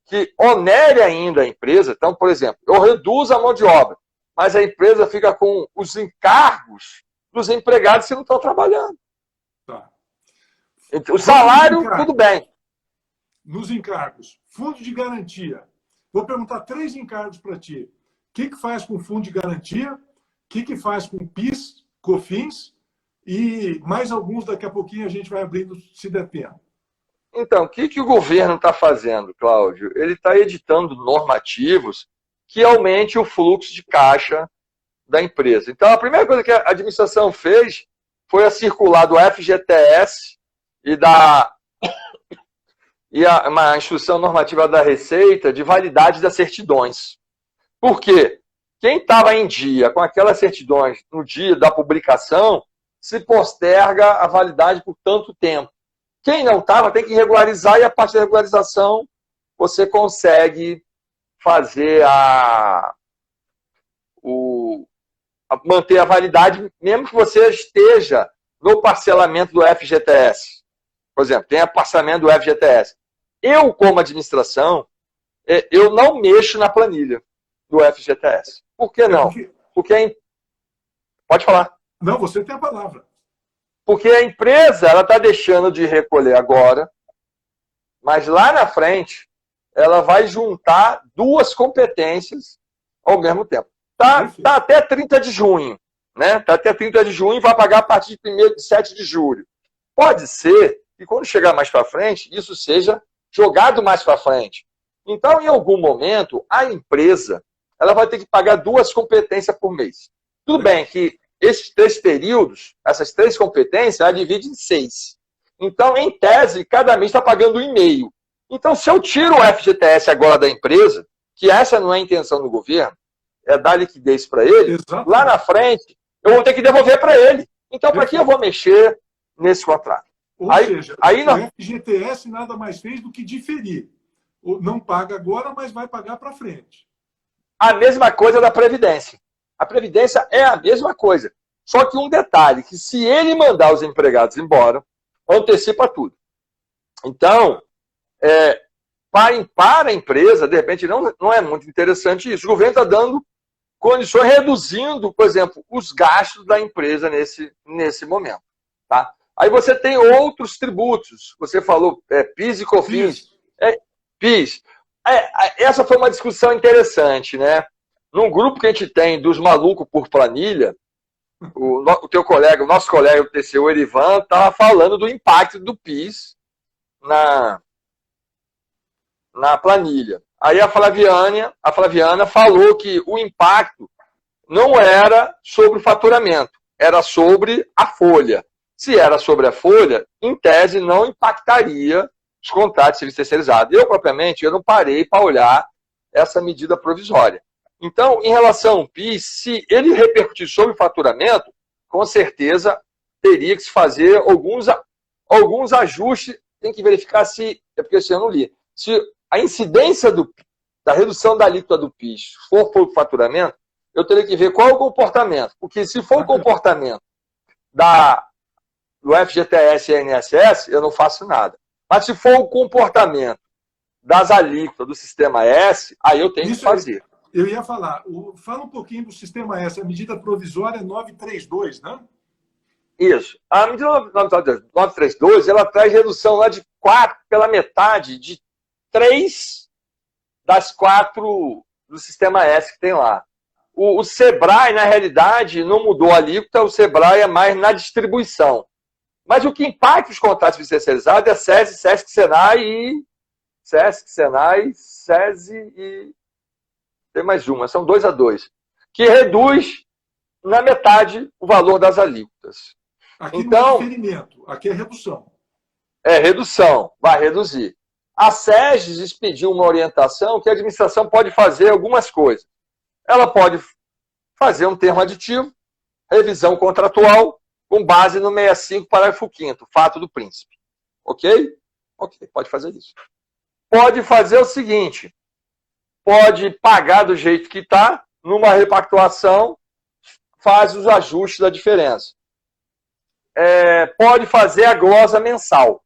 que onere ainda a empresa, então, por exemplo, eu reduzo a mão de obra, mas a empresa fica com os encargos dos empregados que não estão trabalhando. Tá. O salário, tudo bem. nos encargos. Fundo de garantia. Vou perguntar 3 encargos para ti. O que faz com fundo de garantia? O que faz com PIS, COFINS? E mais alguns daqui a pouquinho a gente vai abrindo, se der tempo. Então, o que o governo está fazendo, Cláudio? Ele está editando normativos que aumente o fluxo de caixa da empresa. Então, a primeira coisa que a administração fez foi a circular do FGTS e uma instrução normativa da Receita de validade das certidões. Por quê? Quem estava em dia com aquelas certidões no dia da publicação se posterga a validade por tanto tempo. Quem não estava tem que regularizar e a partir da regularização você consegue fazer manter a validade, mesmo que você esteja no parcelamento do FGTS. Por exemplo, tem a parcelamento do FGTS. Eu, como administração, eu não mexo na planilha do FGTS. Por que não? Porque pode falar. Não, você tem a palavra. Porque a empresa ela está deixando de recolher agora, mas lá na frente ela vai juntar 2 competências ao mesmo tempo. Tá até 30 de junho, né? Tá até 30 de junho e vai pagar a partir de 7 de julho. Pode ser que quando chegar mais para frente, isso seja jogado mais para frente. Então, em algum momento, a empresa ela vai ter que pagar 2 competências por mês. Tudo bem que esses 3 períodos, essas 3 competências, ela divide em 6. Então, em tese, cada mês está pagando 1,5. Então, se eu tiro o FGTS agora da empresa, que essa não é a intenção do governo, é dar liquidez para ele, exatamente, lá na frente, eu vou ter que devolver para ele. Então, para que eu vou mexer nesse contrato? Ou seja, o FGTS nada mais fez do que diferir. Não paga agora, mas vai pagar para frente. A mesma coisa da Previdência. A Previdência é a mesma coisa. Só que um detalhe, que se ele mandar os empregados embora, antecipa tudo. Então, para a empresa, de repente, não é muito interessante isso. O governo está dando condições, reduzindo, por exemplo, os gastos da empresa nesse momento. Tá? Aí você tem outros tributos. Você falou PIS e COFINS. PIS. Essa foi uma discussão interessante, né? Num grupo que a gente tem dos malucos por planilha, o nosso colega do TCU, Erivan, estava falando do impacto do PIS na planilha. Aí a Flaviana falou que o impacto não era sobre o faturamento, era sobre a folha. Se era sobre a folha, em tese não impactaria os contratos de serviço terceirizado. Eu, propriamente, eu não parei para olhar essa medida provisória. Então, em relação ao PIS, se ele repercutir sobre o faturamento, com certeza teria que se fazer alguns ajustes. Tem que verificar se, porque esse eu não li, se a incidência da redução da alíquota do PIS for para o faturamento, eu teria que ver qual é o comportamento. Porque se for o comportamento do FGTS e INSS, eu não faço nada. Mas se for o comportamento das alíquotas do Sistema S, aí eu tenho que fazer. Eu ia falar, fala um pouquinho do Sistema S, a medida provisória 932, né? Isso. A medida 932, ela traz redução lá de 4, pela metade, de 3 das 4 do Sistema S que tem lá. O Sebrae, na realidade, não mudou a alíquota, o Sebrae é mais na distribuição. Mas o que impacta os contratos especializados é SESI, SESC, Senai, SESI e tem mais uma, são 2 que reduz na metade o valor das alíquotas. Aqui então, não é diferimento, aqui é redução. É redução, vai reduzir. A SEGES expediu uma orientação que a administração pode fazer algumas coisas. Ela pode fazer um termo aditivo, revisão contratual, com base no 65, parágrafo 5º, fato do príncipe. Ok? Ok, pode fazer isso. Pode fazer o seguinte, pode pagar do jeito que está, numa repactuação, faz os ajustes da diferença. Pode fazer a glosa mensal.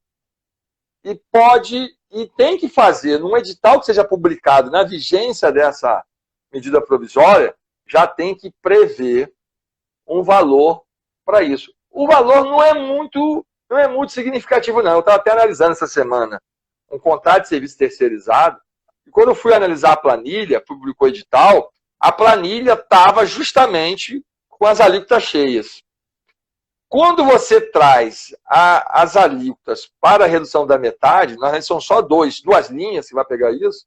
E tem que fazer, num edital que seja publicado na vigência dessa medida provisória, já tem que prever um valor para isso. O valor não é muito significativo, não. Eu estava até analisando essa semana um contrato de serviço terceirizado, e quando eu fui analisar a planilha, publicou o edital, a planilha estava justamente com as alíquotas cheias. Quando você traz as alíquotas para a redução da metade, nós são só duas linhas que vai pegar isso,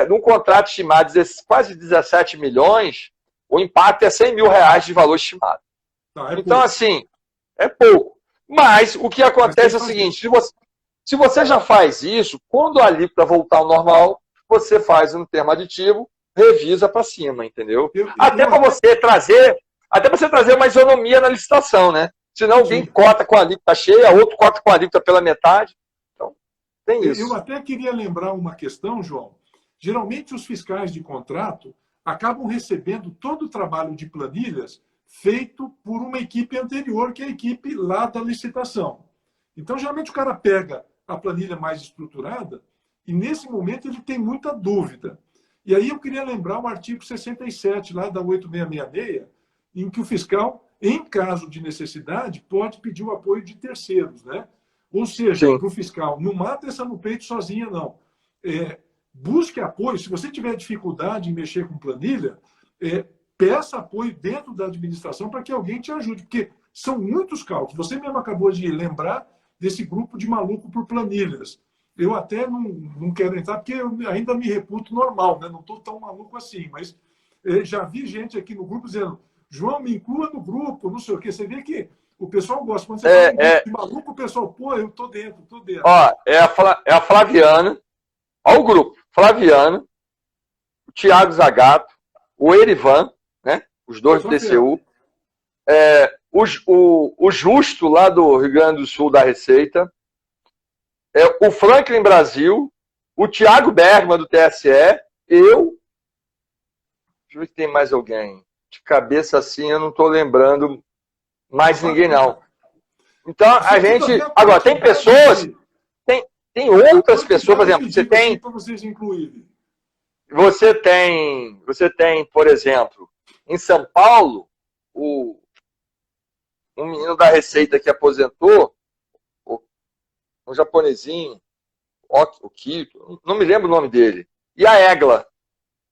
num contrato estimado de quase 17 milhões, o impacto é 100 mil reais de valor estimado. Então, assim, é pouco. Mas o que acontece é o seguinte, se você já faz isso, quando a alíquota voltar ao normal, você faz um termo aditivo, revisa para cima, entendeu? Até para você trazer uma isonomia na licitação, né? Senão alguém cota com a alíquota cheia, outro cota com a alíquota pela metade. Então, tem isso. Eu até queria lembrar uma questão, João. Geralmente os fiscais de contrato acabam recebendo todo o trabalho de planilhas feito por uma equipe anterior, que é a equipe lá da licitação. Então, geralmente o cara pega a planilha mais estruturada e, nesse momento, ele tem muita dúvida. E aí eu queria lembrar o artigo 67, lá da 8666, em que o fiscal, em caso de necessidade, pode pedir o apoio de terceiros, né? Ou seja, para o fiscal, não mata essa no peito sozinha, não. Busque apoio. Se você tiver dificuldade em mexer com planilha, peça apoio dentro da administração para que alguém te ajude, porque são muitos cálculos. Você mesmo acabou de lembrar desse grupo de maluco por planilhas. Eu até não quero entrar, porque eu ainda me reputo normal, né? Não estou tão maluco assim, mas já vi gente aqui no grupo dizendo: João, me inclua no grupo, não sei o quê. Você vê que o pessoal gosta. Quando você fala um grupo de maluco, o pessoal, pô, eu estou dentro, estou dentro. Ó, é a Flaviana, ó o grupo, Flaviana, o Thiago Zagato, o Erivan, né? Os dois do TCU, o Justo, lá do Rio Grande do Sul, da Receita, o Franklin Brasil, o Thiago Bergman, do TSE, eu. Deixa eu ver se tem mais alguém. De cabeça assim, eu não estou lembrando mais ninguém, não. Então, a gente. Agora, tem pessoas. Tem outras pessoas, por exemplo, você tem. Você tem, por exemplo, em São Paulo, um menino da Receita que aposentou, um japonesinho, o Kito, não me lembro o nome dele. E a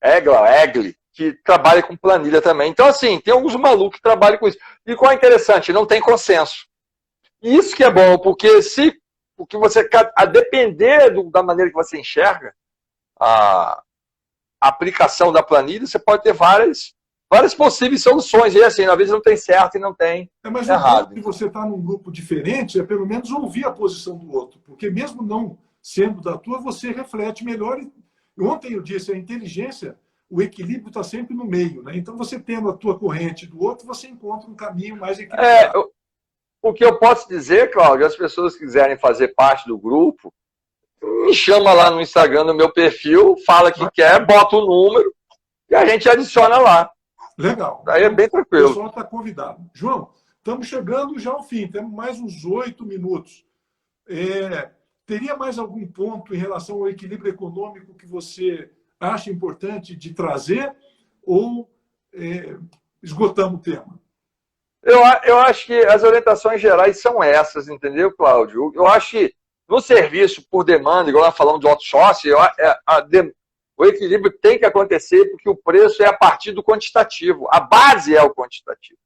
Egli, que trabalha com planilha também. Então, assim, tem alguns malucos que trabalham com isso. E qual é interessante? Não tem consenso. E isso que é bom, porque você, a depender da maneira que você enxerga a aplicação da planilha, você pode ter várias possíveis soluções. E assim, às vezes não tem certo e não tem mas errado. Se você está num grupo diferente, é pelo menos ouvir a posição do outro. Porque mesmo não sendo da tua, você reflete melhor. Ontem eu disse, a inteligência, o equilíbrio está sempre no meio, né? Então, você tendo a tua corrente do outro, você encontra um caminho mais equilibrado. O que eu posso dizer, Cláudio, as pessoas que quiserem fazer parte do grupo, me chama lá no Instagram, no meu perfil, fala que quer, bota o número e a gente adiciona lá. Legal. Daí é bem tranquilo. O pessoal está convidado. João, estamos chegando já ao fim, temos mais uns 8 minutos. Teria mais algum ponto em relação ao equilíbrio econômico que você acha importante de trazer ou esgotamos o tema? Eu acho que as orientações gerais são essas, entendeu, Cláudio? Eu acho que no serviço por demanda, igual nós falamos de outsourcing, o equilíbrio tem que acontecer porque o preço é a partir do quantitativo. A base é o quantitativo.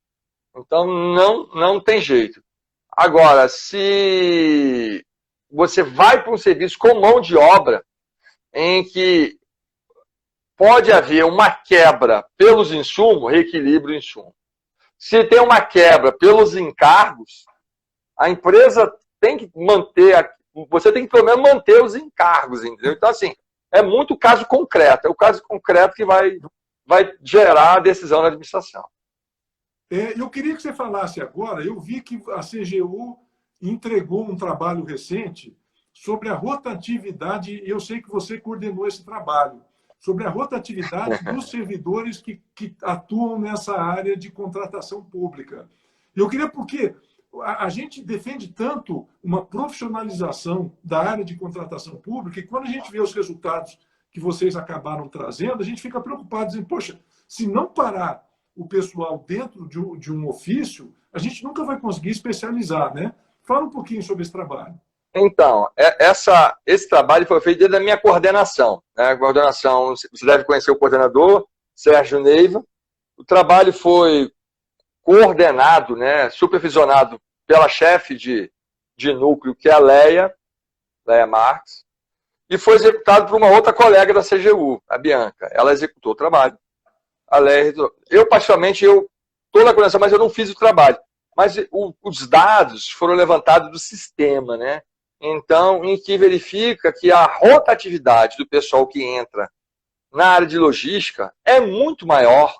Então, não tem jeito. Agora, se você vai para um serviço com mão de obra, em que pode haver uma quebra pelos insumos, reequilíbrio o insumo. Se tem uma quebra pelos encargos, a empresa tem que manter, você tem que pelo menos manter os encargos, entendeu? Então, assim, é muito caso concreto. É o caso concreto que vai gerar a decisão da administração. Eu queria que você falasse agora, eu vi que a CGU entregou um trabalho recente sobre a rotatividade, e eu sei que você coordenou esse trabalho, sobre a rotatividade dos servidores que atuam nessa área de contratação pública. Eu queria, porque a gente defende tanto uma profissionalização da área de contratação pública, e quando a gente vê os resultados que vocês acabaram trazendo, a gente fica preocupado, dizendo, poxa, se não parar o pessoal dentro de um ofício, a gente nunca vai conseguir especializar, né? Fala um pouquinho sobre esse trabalho. Então, esse trabalho foi feito dentro da minha coordenação. Né? A coordenação, você deve conhecer o coordenador, Sérgio Neiva. O trabalho foi coordenado, né, supervisionado pela chefe de núcleo, que é a Leia Marques, e foi executado por uma outra colega da CGU, a Bianca. Ela executou o trabalho. A Leia, eu, particularmente, eu estou na coordenação, mas eu não fiz o trabalho. Mas os dados foram levantados do sistema, né? Então, em que verifica que a rotatividade do pessoal que entra na área de logística é muito maior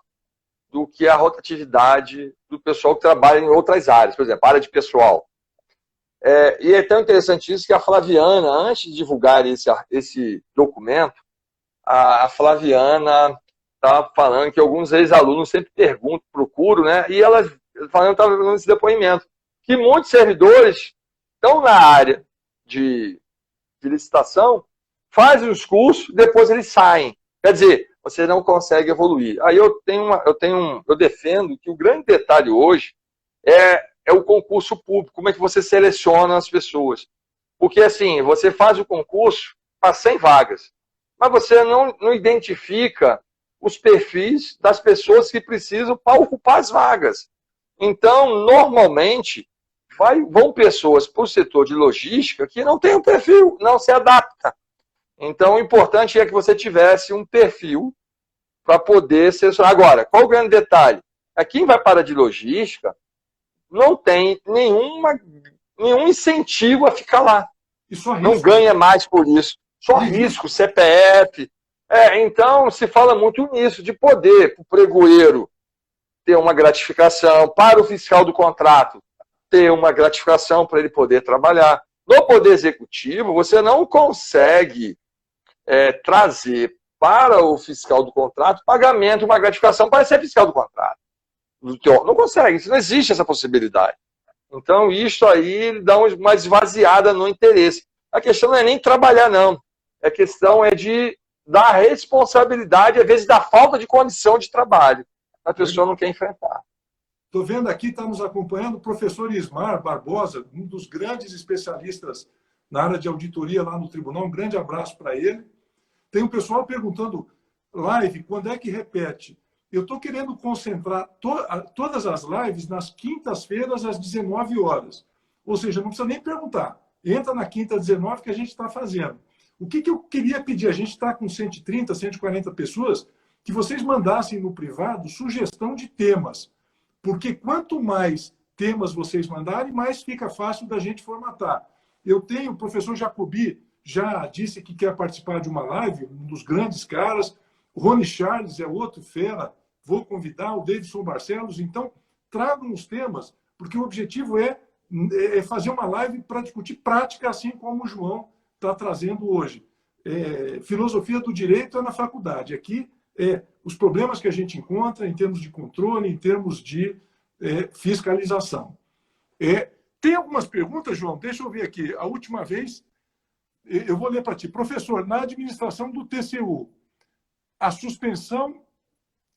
do que a rotatividade do pessoal que trabalha em outras áreas, por exemplo, a área de pessoal. E é tão interessante isso que a Flaviana, antes de divulgar esse documento, a Flaviana estava falando que alguns ex-alunos sempre perguntam, procuram, né? E ela estava dando esse depoimento, que muitos servidores estão na área de licitação, fazem os cursos, depois eles saem. Quer dizer, você não consegue evoluir. Aí eu defendo que o grande detalhe hoje é o concurso público, como é que você seleciona as pessoas. Porque assim, você faz o concurso para 100 vagas, mas você não identifica os perfis das pessoas que precisam para ocupar as vagas. Então, normalmente, vão pessoas para o setor de logística que não tem um perfil, não se adapta. Então, o importante é que você tivesse um perfil para poder selecionar. Agora, qual o grande detalhe? Quem vai para a de logística não tem nenhum incentivo a ficar lá. Não ganha mais por isso. Só risco, CPF. Então, se fala muito nisso, de poder, para o pregoeiro ter uma gratificação, para o fiscal do contrato ter uma gratificação para ele poder trabalhar. No Poder Executivo, você não consegue trazer para o fiscal do contrato pagamento, uma gratificação para ser fiscal do contrato. Não consegue, não existe essa possibilidade. Então, isso aí dá uma esvaziada no interesse. A questão não é nem trabalhar, não. A questão é de dar responsabilidade, às vezes, da falta de condição de trabalho. A pessoa não quer enfrentar. Estou vendo aqui, está nos acompanhando o professor Ismar Barbosa, um dos grandes especialistas na área de auditoria lá no tribunal. Um grande abraço para ele. Tem um pessoal perguntando, live, quando é que repete? Eu estou querendo concentrar todas as lives nas quintas-feiras, às 19 horas. Ou seja, não precisa nem perguntar. Entra na quinta às 19 que a gente está fazendo. O que eu queria pedir? A gente está com 130, 140 pessoas, que vocês mandassem no privado sugestão de temas. Porque quanto mais temas vocês mandarem, mais fica fácil da gente formatar. Eu tenho, o professor Jacobi já disse que quer participar de uma live, um dos grandes caras. O Rony Charles é outro fera. Vou convidar o Davidson Barcelos. Então, tragam os temas, porque o objetivo é fazer uma live para discutir prática, assim como o João está trazendo hoje. Filosofia do direito é na faculdade. Aqui os problemas que a gente encontra em termos de controle, em termos de fiscalização. Tem algumas perguntas, João? Deixa eu ver aqui. A última vez, eu vou ler para ti. Professor, na administração do TCU, a suspensão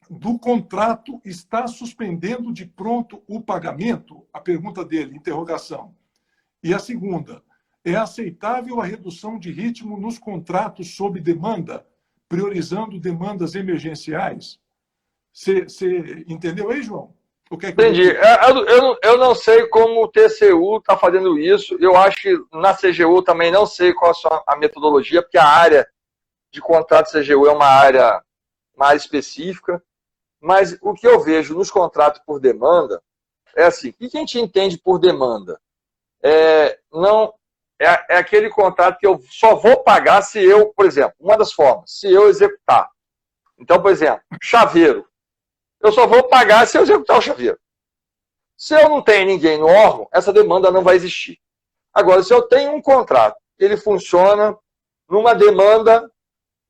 do contrato está suspendendo de pronto o pagamento? A pergunta dele, interrogação. E a segunda, é aceitável a redução de ritmo nos contratos sob demanda, priorizando demandas emergenciais? Você entendeu aí, João? Entendi. Eu não sei como o TCU está fazendo isso. Eu acho que na CGU também não sei qual a metodologia, porque a área de contrato CGU é uma área mais específica. Mas o que eu vejo nos contratos por demanda é assim: o que a gente entende por demanda? É aquele contrato que eu só vou pagar se eu, por exemplo, uma das formas, se eu executar. Então, por exemplo, chaveiro. Eu só vou pagar se eu executar o chaveiro. Se eu não tenho ninguém no órgão, essa demanda não vai existir. Agora, se eu tenho um contrato, ele funciona numa demanda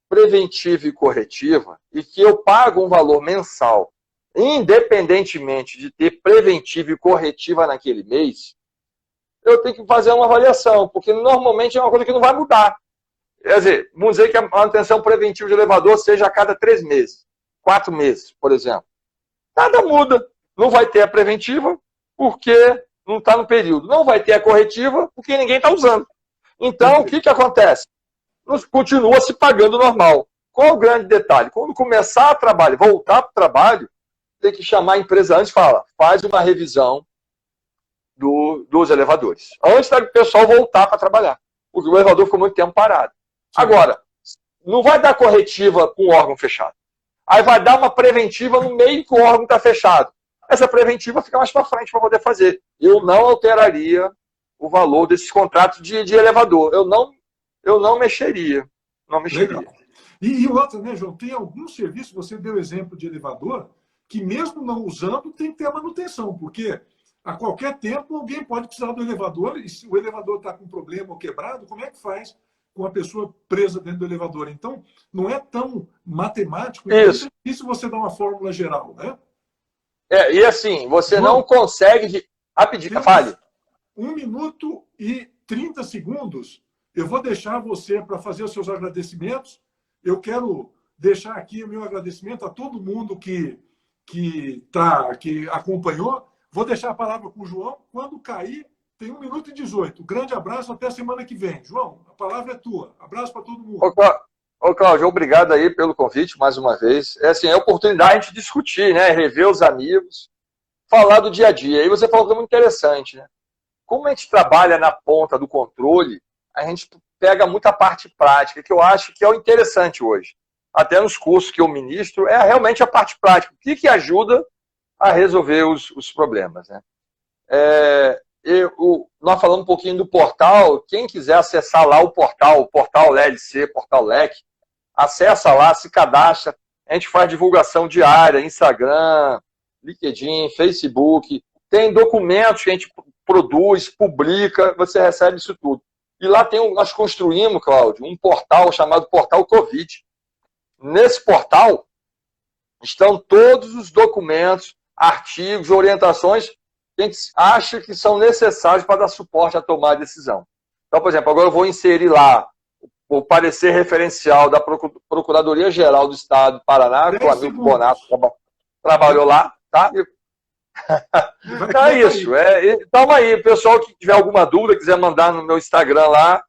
preventiva e corretiva, e que eu pago um valor mensal, independentemente de ter preventiva e corretiva naquele mês, eu tenho que fazer uma avaliação, porque normalmente é uma coisa que não vai mudar. Quer dizer, vamos dizer que a manutenção preventiva de elevador seja a cada 3 meses, 4 meses, por exemplo. Nada muda. Não vai ter a preventiva, porque não está no período. Não vai ter a corretiva, porque ninguém está usando. Então, o que acontece? Continua se pagando normal. Qual o grande detalhe? Quando começar a trabalhar, voltar para o trabalho, tem que chamar a empresa antes e falar, faz uma revisão dos elevadores. Antes do pessoal voltar para trabalhar. Porque o elevador ficou muito tempo parado. Sim. Agora, não vai dar corretiva com o órgão fechado. Aí vai dar uma preventiva no meio que o órgão está fechado. Essa preventiva fica mais para frente para poder fazer. Eu não alteraria o valor desses contratos de elevador. Eu não mexeria. Não mexeria. Legal. E outra, né, João? Tem algum serviço, você deu exemplo de elevador, que mesmo não usando, tem que ter a manutenção, porque a qualquer tempo alguém pode precisar do elevador, e se o elevador está com problema ou quebrado, como é que faz com a pessoa presa dentro do elevador? Então, não é tão matemático, isso. É difícil você dar uma fórmula geral, né? E assim, você João, não consegue... Rapidinho, fale. 1 minuto e 30 segundos, eu vou deixar você para fazer os seus agradecimentos. Eu quero deixar aqui o meu agradecimento a todo mundo que acompanhou. Vou deixar a palavra com o João. Quando cair, tem 1 minuto e 18. Grande abraço, até semana que vem. João, a palavra é tua. Abraço para todo mundo. Ô, Cláudio, obrigado aí pelo convite mais uma vez. É assim, é a oportunidade de a gente discutir, né? Rever os amigos, falar do dia a dia. Aí você falou que é muito interessante, né? Como a gente trabalha na ponta do controle, a gente pega muita parte prática, que eu acho que é o interessante hoje. Até nos cursos que eu ministro, é realmente a parte prática. O que ajuda a resolver os problemas, né? Nós falamos um pouquinho do portal. Quem quiser acessar lá o portal LLC, portal LEC, acessa lá, se cadastra. A gente faz divulgação diária, Instagram, LinkedIn, Facebook. Tem documentos que a gente produz, publica, você recebe isso tudo. E lá nós construímos, Cláudio, um portal chamado Portal Covid. Nesse portal estão todos os documentos, artigos, orientações que a gente acha que são necessários para dar suporte à tomada de decisão. Então, por exemplo, agora eu vou inserir lá o parecer referencial da Procuradoria-Geral do Estado do Paraná, que o amigo Bonato trabalhou lá, tá? Então é isso. Toma aí, pessoal que tiver alguma dúvida, quiser mandar no meu Instagram lá,